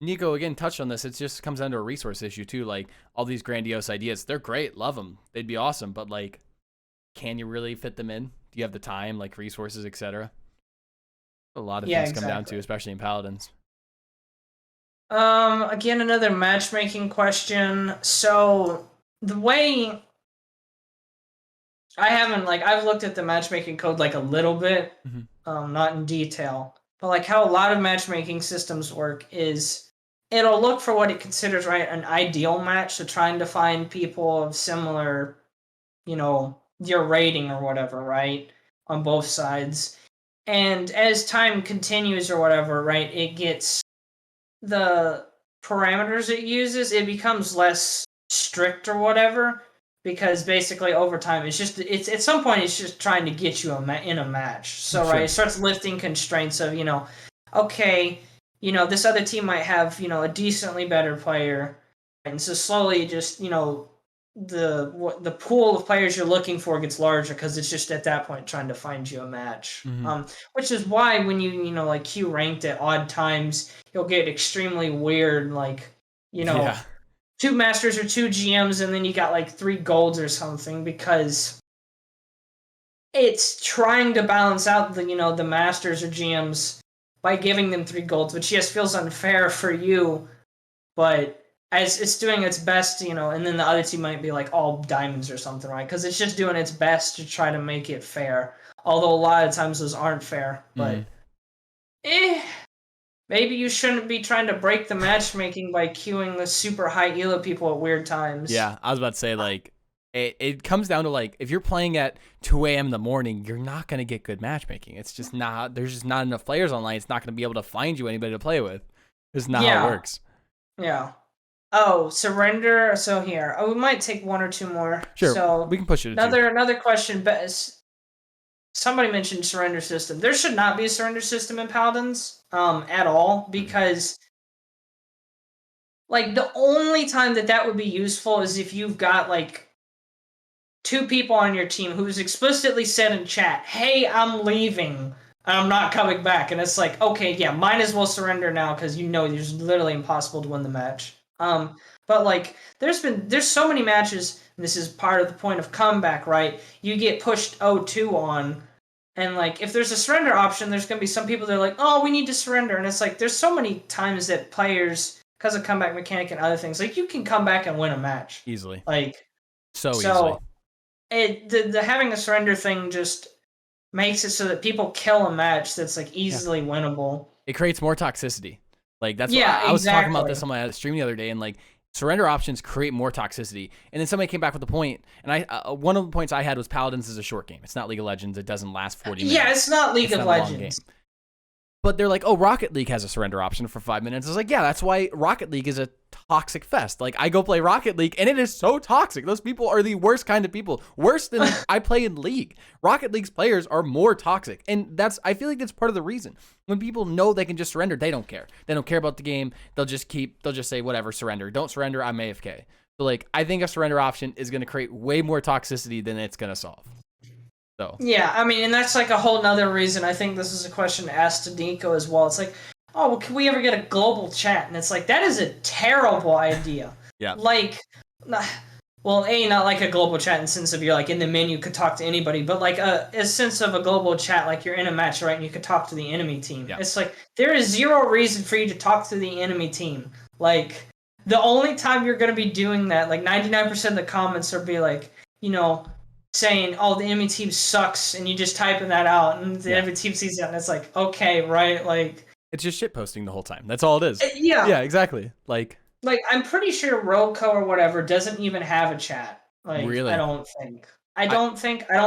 Nico again touched on this. It just comes down to a resource issue too. All these grandiose ideas, they're great, love them, they'd be awesome, but can you really fit them in? Do you have the time, resources, etc.? A lot of things come down to, especially in Paladins. Again, another matchmaking question. So the way I've looked at the matchmaking code a little bit, not in detail, but how a lot of matchmaking systems work is it'll look for what it considers an ideal match, so trying to find people of similar, your rating or whatever, right, on both sides. And as time continues or whatever, right, it gets the parameters it uses, it becomes less strict or whatever, because basically over time it's at some point it's just trying to get you in a match. So right, it starts lifting constraints of okay, this other team might have a decently better player, and so slowly just the pool of players you're looking for gets larger because it's just at that point trying to find you a match. Which is why when you queue ranked at odd times, you'll get extremely weird 2 masters or 2 GMs, and then you got 3 golds or something, because it's trying to balance out the the masters or GMs by giving them 3 golds, which yes feels unfair for you, but as it's doing its best, and then the other team might be all diamonds or something, right? Because it's just doing its best to try to make it fair. Although a lot of times those aren't fair, but maybe you shouldn't be trying to break the matchmaking by queuing the super high elo people at weird times. Yeah, I was about to say, like, it comes down to, like, if you're playing at 2 a.m. in the morning, you're not going to get good matchmaking. It's just not, there's just not enough players online. It's not going to be able to find you anybody to play with. It's not how it works. Yeah. Oh, surrender. So here, we might take one or two more. Sure, so we can push it. Another question. Somebody mentioned surrender system. There should not be a surrender system in Paladins, at all, because like the only time that would be useful is if you've got like 2 people on your team who's explicitly said in chat, "Hey, I'm leaving. I'm not coming back." And it's like, okay, yeah, might as well surrender now because it's literally impossible to win the match. But like there's so many matches, and this is part of the point of comeback, right? You get pushed 0-2 on, and like if there's a surrender option, there's gonna be some people that are like, "Oh, we need to surrender," and it's like there's so many times that players, because of comeback mechanic and other things, like you can come back and win a match Easily. like so easily. The having a surrender thing just makes it so that people kill a match that's like easily winnable. It creates more toxicity. Like that's what I was talking about this on my stream the other day, and like surrender options create more toxicity. And then somebody came back with a point, and one of the points I had was Paladins is a short game. It's not League of Legends. It doesn't last 40 minutes. Yeah, it's not League of Legends. But they're like, oh, Rocket League has a surrender option for 5 minutes. I was like, yeah, that's why Rocket League is a toxic fest. Like, I go play Rocket League, and it is so toxic. Those people are the worst kind of people. Worse than I play in League. Rocket League's players are more toxic. And I feel like that's part of the reason. When people know they can just surrender, they don't care. They don't care about the game. They'll just say, whatever, surrender. Don't surrender, I'm AFK. So, like, I think a surrender option is going to create way more toxicity than it's going to solve. So. Yeah, I mean, and that's like a whole nother reason. I think this is a question asked to Nico as well. It's like, oh, well, can we ever get a global chat? And it's like, that is a terrible idea. Yeah. Like, well, not like a global chat in the sense of you're like in the menu could talk to anybody, but like a sense of a global chat, like you're in a match, right, and you could talk to the enemy team. Yeah. It's like, there is zero reason for you to talk to the enemy team. Like, the only time you're going to be doing that, like 99% of the comments are be like, saying, oh, the enemy team sucks, and you just typing that out, and the enemy team sees that, and it's like, okay, right? Like, it's just shit posting the whole time. That's all it is. Yeah. Yeah, exactly. Like I'm pretty sure Roco or whatever doesn't even have a chat. Like, really? I don't think. I don't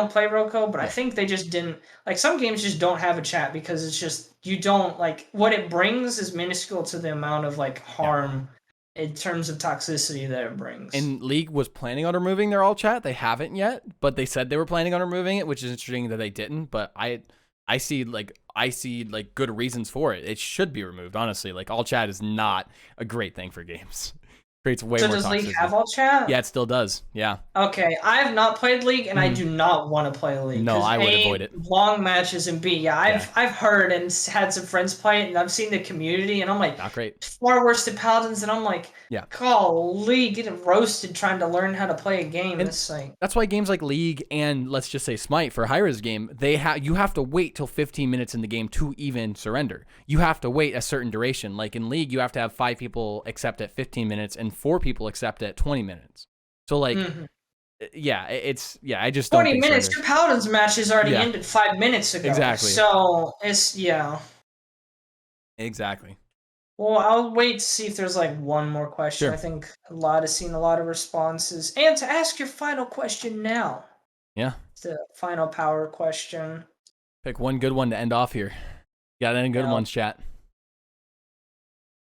play Roco, but I think they just didn't. Like, some games just don't have a chat because it's just, you don't, like, what it brings is minuscule to the amount of, like, harm in terms of toxicity that it brings. And League was planning on removing their all chat. They haven't yet, but they said they were planning on removing it, which is interesting that they didn't. But I see good reasons for it. It should be removed, honestly. Like, all chat is not a great thing for games. Creates way more toxicity. So does League have all chat? Yeah, it still does. Yeah. Okay, I have not played League, and I do not want to play League. No, I would avoid it. Long matches, and B, I've heard and had some friends play it, and I've seen the community, and I'm like, not great. Far worse than Paladins, and I'm like, golly, getting roasted trying to learn how to play a game. It's like, that's why games like League and let's just say Smite for a Hi-Rez game, you have to wait till 15 minutes in the game to even surrender. You have to wait a certain duration. Like in League, you have to have 5 people accept at 15 minutes and 4 people accept at 20 minutes. So like, I just don't 20 minutes. Your Paladins match has already ended 5 minutes ago. Exactly. So it's Exactly. Well, I'll wait to see if there's like one more question. Sure. I think has seen a lot of responses. And to ask your final question now. Yeah. It's the final power question. Pick one good one to end off here. You got any good ones, chat?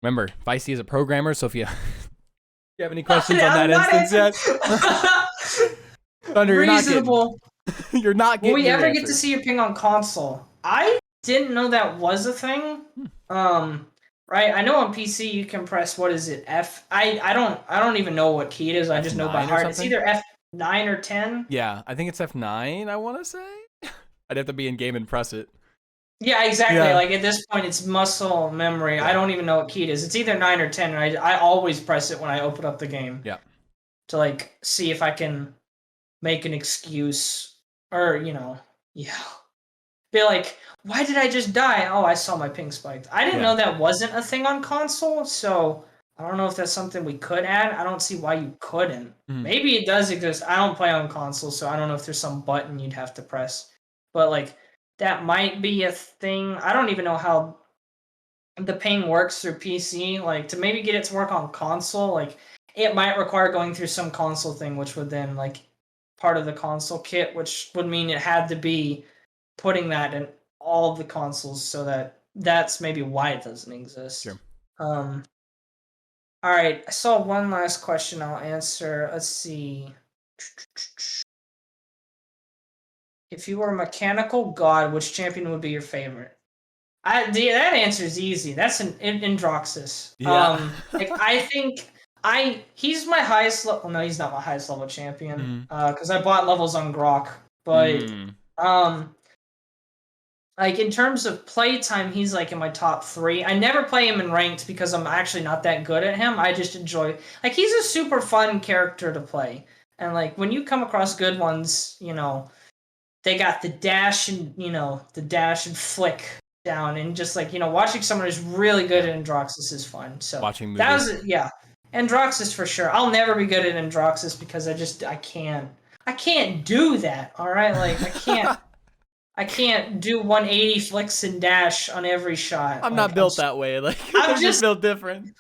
Remember, Feisty is a programmer, so if you have any questions on that instance yet? Thunder, you're reasonable. You're not getting Will we ever get to see your ping on console? I didn't know that was a thing. Right, I know on PC you can press, what is it, F? I don't even know what key it is. I just know by heart. It's either F9 or 10. Yeah, I think it's F9. I want to say. I'd have to be in game and press it. Yeah, exactly. Yeah. Like at this point, it's muscle memory. Yeah. I don't even know what key it is. It's either 9 or 10. And I always press it when I open up the game. Yeah. To like see if I can make an excuse or be like, why did I just die? Oh, I saw my ping spiked. I didn't know that wasn't a thing on console, so I don't know if that's something we could add. I don't see why you couldn't. Maybe it does exist. I don't play on console, so I don't know if there's some button you'd have to press. But like that might be a thing. I don't even know how the ping works through PC. Like, to maybe get it to work on console, like, it might require going through some console thing, which would then, like, part of the console kit, which would mean it had to be putting that in all of the consoles, so that's maybe why it doesn't exist. Sure. All right, I saw one last question I'll answer. Let's see. If you were a mechanical god, which champion would be your favorite? That answer is easy. That's an Indroxus. Yeah. Like, I think he's my highest level. Well, no, he's not my highest level champion. Because I bought levels on Grok. But like, in terms of playtime, he's like in my top 3. I never play him in ranked because I'm actually not that good at him. I just enjoy, like, he's a super fun character to play. And like, when you come across good ones, you know, they got the dash and, you know, the dash and flick down, and just like, you know, watching someone who's really good at Androxus is fun. So Watching movies. that was, yeah, Androxus for sure. I'll never be good at Androxus because I can't do that. All right, like, I can't do 180 flicks and dash on every shot. I'm not built that way. Like, I'm just built different.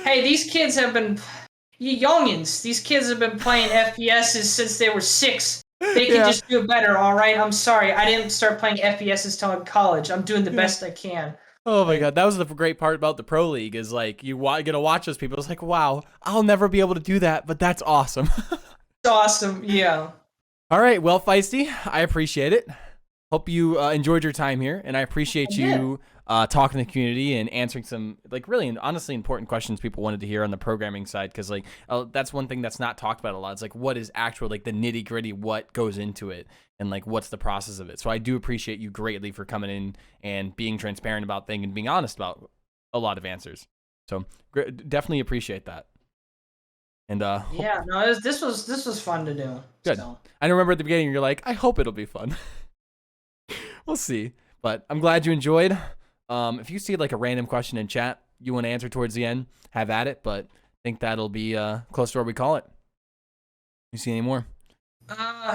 Hey, these kids have been, you youngins, these kids have been playing FPSs since they were 6. They can just do it better, all right? I'm sorry. I didn't start playing FPSs till in college. I'm doing the best I can. Oh my god, that was the great part about the Pro League, is like, you get to watch those people. It's like, wow, I'll never be able to do that, but that's awesome. It's awesome, yeah. All right, well, Feisty, I appreciate it. Hope you enjoyed your time here, and I appreciate you talking to the community and answering some, like, really and honestly important questions people wanted to hear on the programming side, because, like, that's one thing that's not talked about a lot. It's like, what is actual, like, the nitty gritty, what goes into it, and like, what's the process of it. So I do appreciate you greatly for coming in and being transparent about things and being honest about a lot of answers. So definitely appreciate that. And yeah, no, this was fun to do. Good. So. I remember at the beginning you're like, I hope it'll be fun. We'll see, but I'm glad you enjoyed. If you see like a random question in chat you want to answer towards the end, have at it, but I think that'll be close to where we call it. You see any more?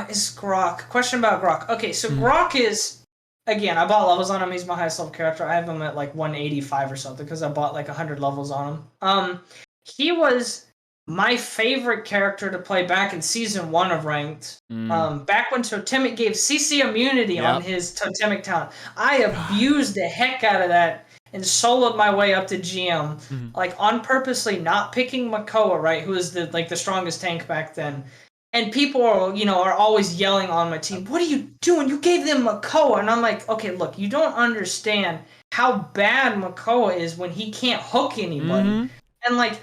Is Grok. Question about Grok. Okay, so Grok is, again, I bought levels on him. He's my highest level character. I have him at like 185 or something because I bought like 100 levels on him. He was my favorite character to play back in Season 1 of Ranked. Back when Totemic gave CC immunity on his Totemic talent. I abused the heck out of that and soloed my way up to GM. Like, on purposely not picking Makoa, right, who was the strongest tank back then. And people are always yelling on my team, what are you doing? You gave them Makoa. And I'm like, okay, look, you don't understand how bad Makoa is when he can't hook anybody. And like,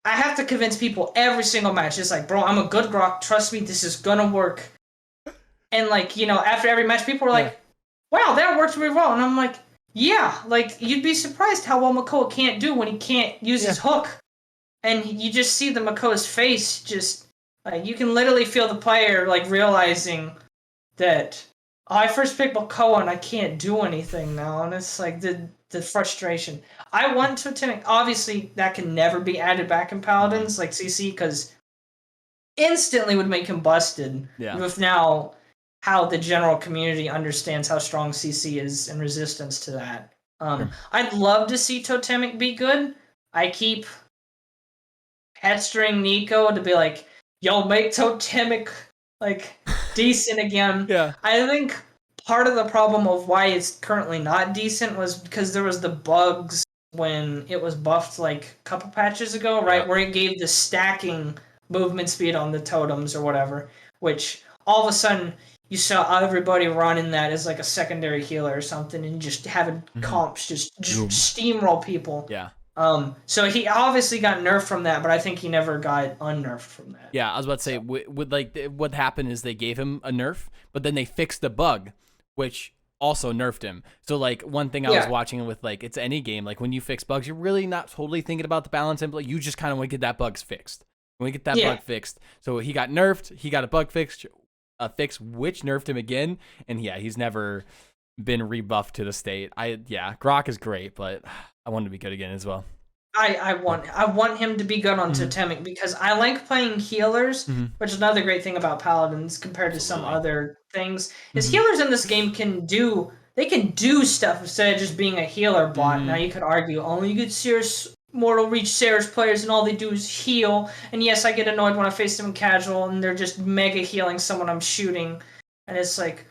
I have to convince people every single match. It's like, bro, I'm a good Grok. Trust me, this is gonna work. And like, after every match, people were like, wow, that works really well. And I'm like, yeah, like, you'd be surprised how well Makoa can't do when he can't use his hook. And you just see the Makoa's face just, like, you can literally feel the player, like, realizing that, I first picked Makoa and I can't do anything now. And it's like the frustration. I want Totemic. Obviously, that can never be added back in Paladins, like CC, because instantly would make him busted. With now how the general community understands how strong CC is in resistance to that. I'd love to see Totemic be good. I keep pestering Nico to be like, yo, make Totemic, like, decent again. I think part of the problem of why it's currently not decent was because there was the bugs when it was buffed like a couple patches ago, right? Where it gave the stacking movement speed on the totems or whatever, which all of a sudden you saw everybody running that as like a secondary healer or something, and just having comps just steamroll people. So he obviously got nerfed from that, but I think he never got unnerfed from that. I was about to say, with like, what happened is they gave him a nerf, but then they fixed the bug, which also nerfed him. So like, one thing I was watching with, like, it's any game, like, when you fix bugs, you're really not totally thinking about the balance, and like, you just kind of want to get that bug fixed. When we get that bug fixed, so he got nerfed, he got a bug fixed, which nerfed him again, and he's never been rebuffed to the state. Grok is great, but I want him to be good again as well. I want him to be good on Totemic because I like playing healers, which is another great thing about Paladins compared to some other things, is healers in this game can do they can do stuff instead of just being a healer bot. Now you could argue only good serious Mortal Reach Sarah's players and all they do is heal. And yes, I get annoyed when I face them in casual and they're just mega healing someone I'm shooting. And it's like,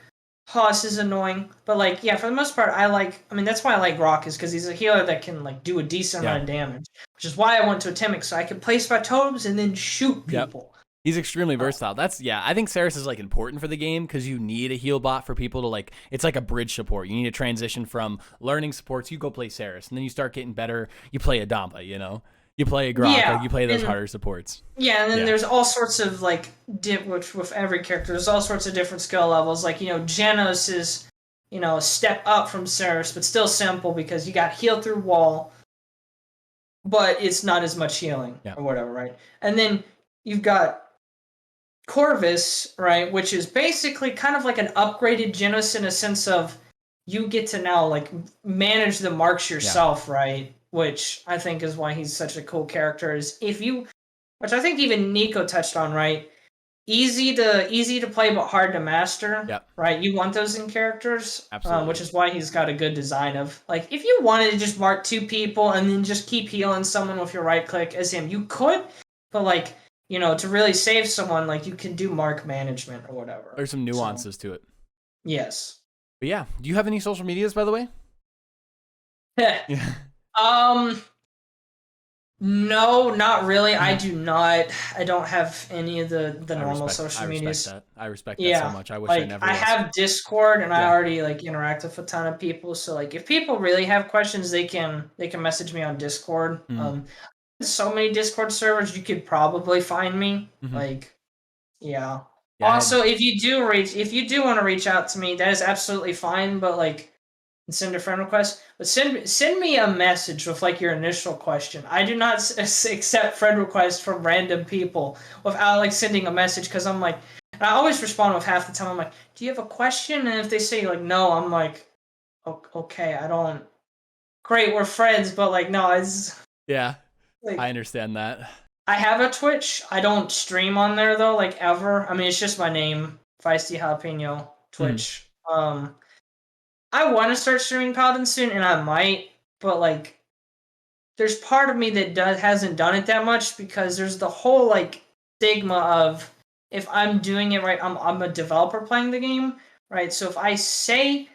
oh, this is annoying. But like, yeah, for the most part, I mean, that's why I like Grok, is because he's a healer that can like do a decent amount of damage. Which is why I went to Timic, so I can place my totems and then shoot people. Yep. He's extremely versatile. I think Saris is like important for the game because you need a heal bot for people to like, it's like a bridge support. You need to transition from learning supports, you go play Saris, and then you start getting better, you play a Dampa, you know? You play a Grok, like you play those harder supports. Yeah, and then there's all sorts of like, which with every character, there's all sorts of different skill levels. Like, you know, Genos is, you know, a step up from Saris, but still simple because you got heal through wall, but it's not as much healing or whatever, right? And then you've got Corvus, right, which is basically kind of like an upgraded Genos in a sense of you get to now like manage the marks yourself, right? Which I think is why he's such a cool character. Is which I think even Nico touched on, right? Easy to play but hard to master, right? You want those in characters, which is why he's got a good design of like if you wanted to just mark 2 people and then just keep healing someone with your right click as him, you could, but like, you know, to really save someone, like you can do mark management or whatever. There's some nuances to it. Yes. But yeah, do you have any social medias, by the way? No, not really. I do not. I don't have any of the normal social medias. I respect that so much. I wish I never. I have Discord, and I already like interact with a ton of people. So like, if people really have questions, they can message me on Discord. So many Discord servers, you could probably find me. Like, also, if you do want to reach out to me, that is absolutely fine. But like, send a friend request. But send me a message with like your initial question. I do not accept friend requests from random people without like sending a message because I'm like, and I always respond with half the time. I'm like, do you have a question? And if they say like no, I'm like, okay, I don't. Great, we're friends, but like no, it's like, I understand that. I have a Twitch. I don't stream on there though, like ever. I mean, it's just my name, FeistyJalapeno Twitch. I want to start streaming Paladins soon, and I might, but like, there's part of me that hasn't done it that much because there's the whole like stigma of if I'm doing it right, I'm a developer playing the game, right? So if I say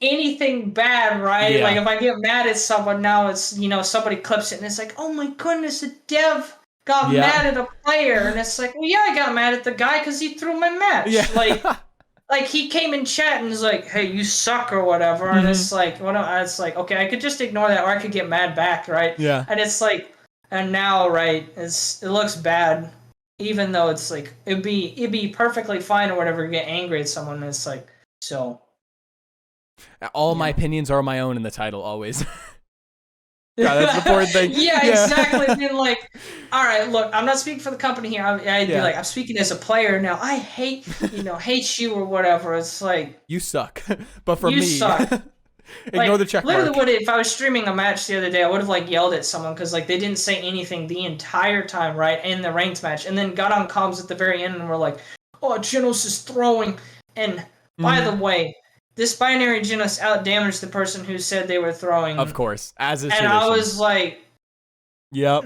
anything bad, right? Like if I get mad at someone now, it's, you know, somebody clips it and it's like, oh my goodness, a dev got mad at a player, and it's like, well, yeah, I got mad at the guy because he threw my match. Like he came in chat and was like, hey, you suck or whatever, and it's like, it's like, okay, I could just ignore that or I could get mad back, right? And it's like, and now, right, it looks bad, even though it's like it'd be perfectly fine or whatever to get angry at someone. And it's like, so. All my opinions are my own in the title, always. That's the important thing. Exactly. Being like, all right, look, I'm not speaking for the company here. I'd be like, I'm speaking as a player now. I hate you or whatever. It's like, you suck. But for me, you suck. Ignore the check mark. Literally, if I was streaming a match the other day, I would have like yelled at someone because like they didn't say anything the entire time, right, in the ranked match, and then got on comms at the very end and were like, oh, Genos is throwing. And by the way, this binary Genos outdamaged the person who said they were throwing. Of course, as is tradition. And I was like, yep.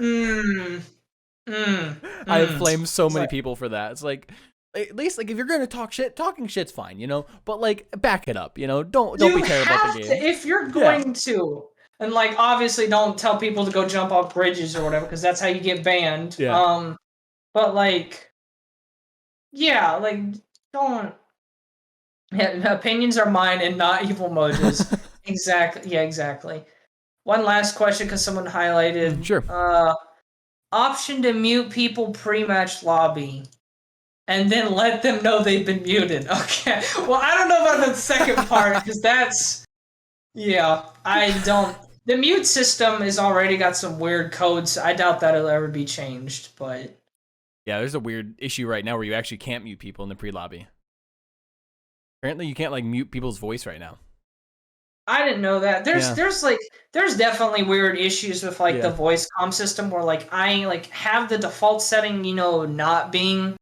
I have flamed so many people for that. It's like, at least like if you're gonna talk shit, talking shit's fine, you know. But like, back it up, you know. Don't be terrible at the game. If you're going to, and like obviously don't tell people to go jump off bridges or whatever, because that's how you get banned. But like, like don't. Yeah, opinions are mine and not EvilMojo's. Exactly. Yeah, exactly. One last question because someone highlighted. Sure. Option to mute people pre-match lobby, and then let them know they've been muted. Okay. Well, I don't know about the second part because that's. Yeah, I don't. The mute system has already got some weird codes. I doubt that'll ever be changed, but. Yeah, there's a weird issue right now where you actually can't mute people in the pre-lobby. Apparently, you can't like mute people's voice right now. I didn't know that. There's definitely weird issues with like the voice comm system where like I like have the default setting, you know, not being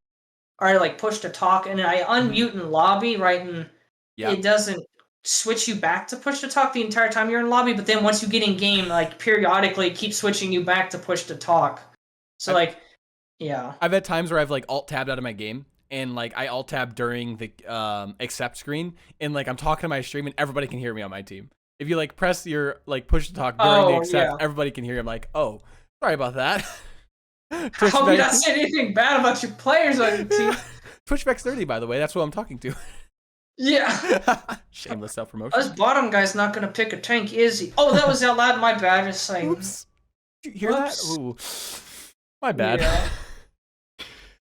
or like push to talk, and I unmute in lobby, right, and it doesn't switch you back to push to talk the entire time you're in lobby, but then once you get in game, like periodically it keeps switching you back to push to talk. So like, yeah. I've had times where I've like alt tabbed out of my game and like I alt tab during the accept screen and like I'm talking to my stream and everybody can hear me on my team. If you like press your like push to talk during the accept, everybody can hear you. I'm like, oh, sorry about that. I hope you not say anything bad about your players on your team. Pushback's 30, by the way. That's what I'm talking to. Yeah. Shameless self-promotion. This bottom guy's not gonna pick a tank, is he? Oh, that was out loud. My bad. Just saying. Oops. Did you hear that? Ooh. My bad. Yeah.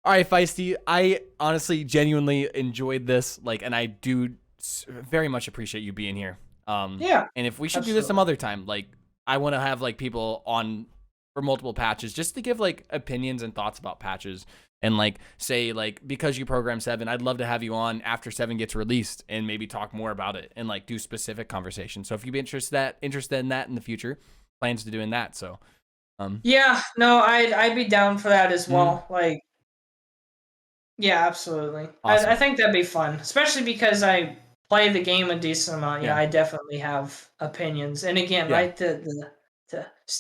All right, Feisty. I honestly, genuinely enjoyed this. Like, and I do very much appreciate you being here. Yeah. And if we should do this some other time, like, I want to have like people on for multiple patches just to give like opinions and thoughts about patches. And like say like because you program 7, I'd love to have you on after 7 gets released and maybe talk more about it and like do specific conversations. So if you'd be interested in that in the future, plans to doing that. So yeah, no, I'd be down for that as well. Like, yeah, absolutely. Awesome. I think that'd be fun, especially because I play the game a decent amount. Yeah, I definitely have opinions. And again, right,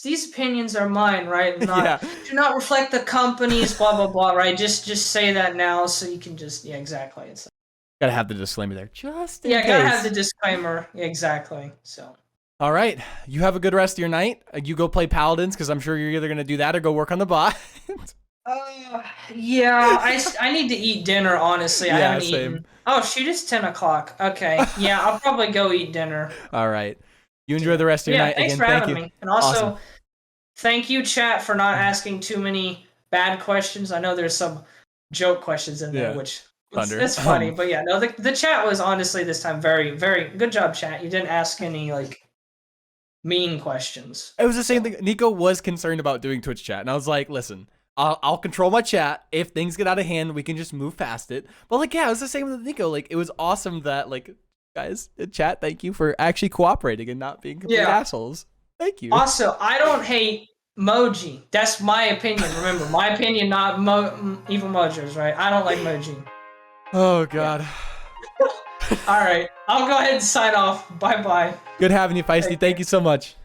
these opinions are mine, right? Not, do not reflect the company's blah blah blah, right? Just say that now so you can just exactly. It's gotta have the disclaimer there, just in case. Gotta have the disclaimer exactly. So. All right, you have a good rest of your night. You go play Paladins because I'm sure you're either gonna do that or go work on the bot. Yeah, I need to eat dinner. Honestly, I haven't eaten. Oh shoot, it's 10 o'clock. Okay, yeah, I'll probably go eat dinner. All right. You enjoy the rest of your night. Thanks for having me. And also, thank you, chat, for not asking too many bad questions. I know there's some joke questions in there, which it's funny. But yeah, no, the chat was honestly this time very, very good job, chat. You didn't ask any like mean questions. It was the same thing. Nico was concerned about doing Twitch chat, and I was like, listen, I'll control my chat. If things get out of hand, we can just move past it. But like, yeah, it was the same with Nico. Like, it was awesome that like. Guys, chat, thank you for actually cooperating and not being complete assholes. Thank you. Also, I don't hate Moji. That's my opinion. Remember, my opinion, not EvilMojo's, right? I don't like Moji. Oh, God. All right. I'll go ahead and sign off. Bye-bye. Good having you, Feisty. Thank you so much.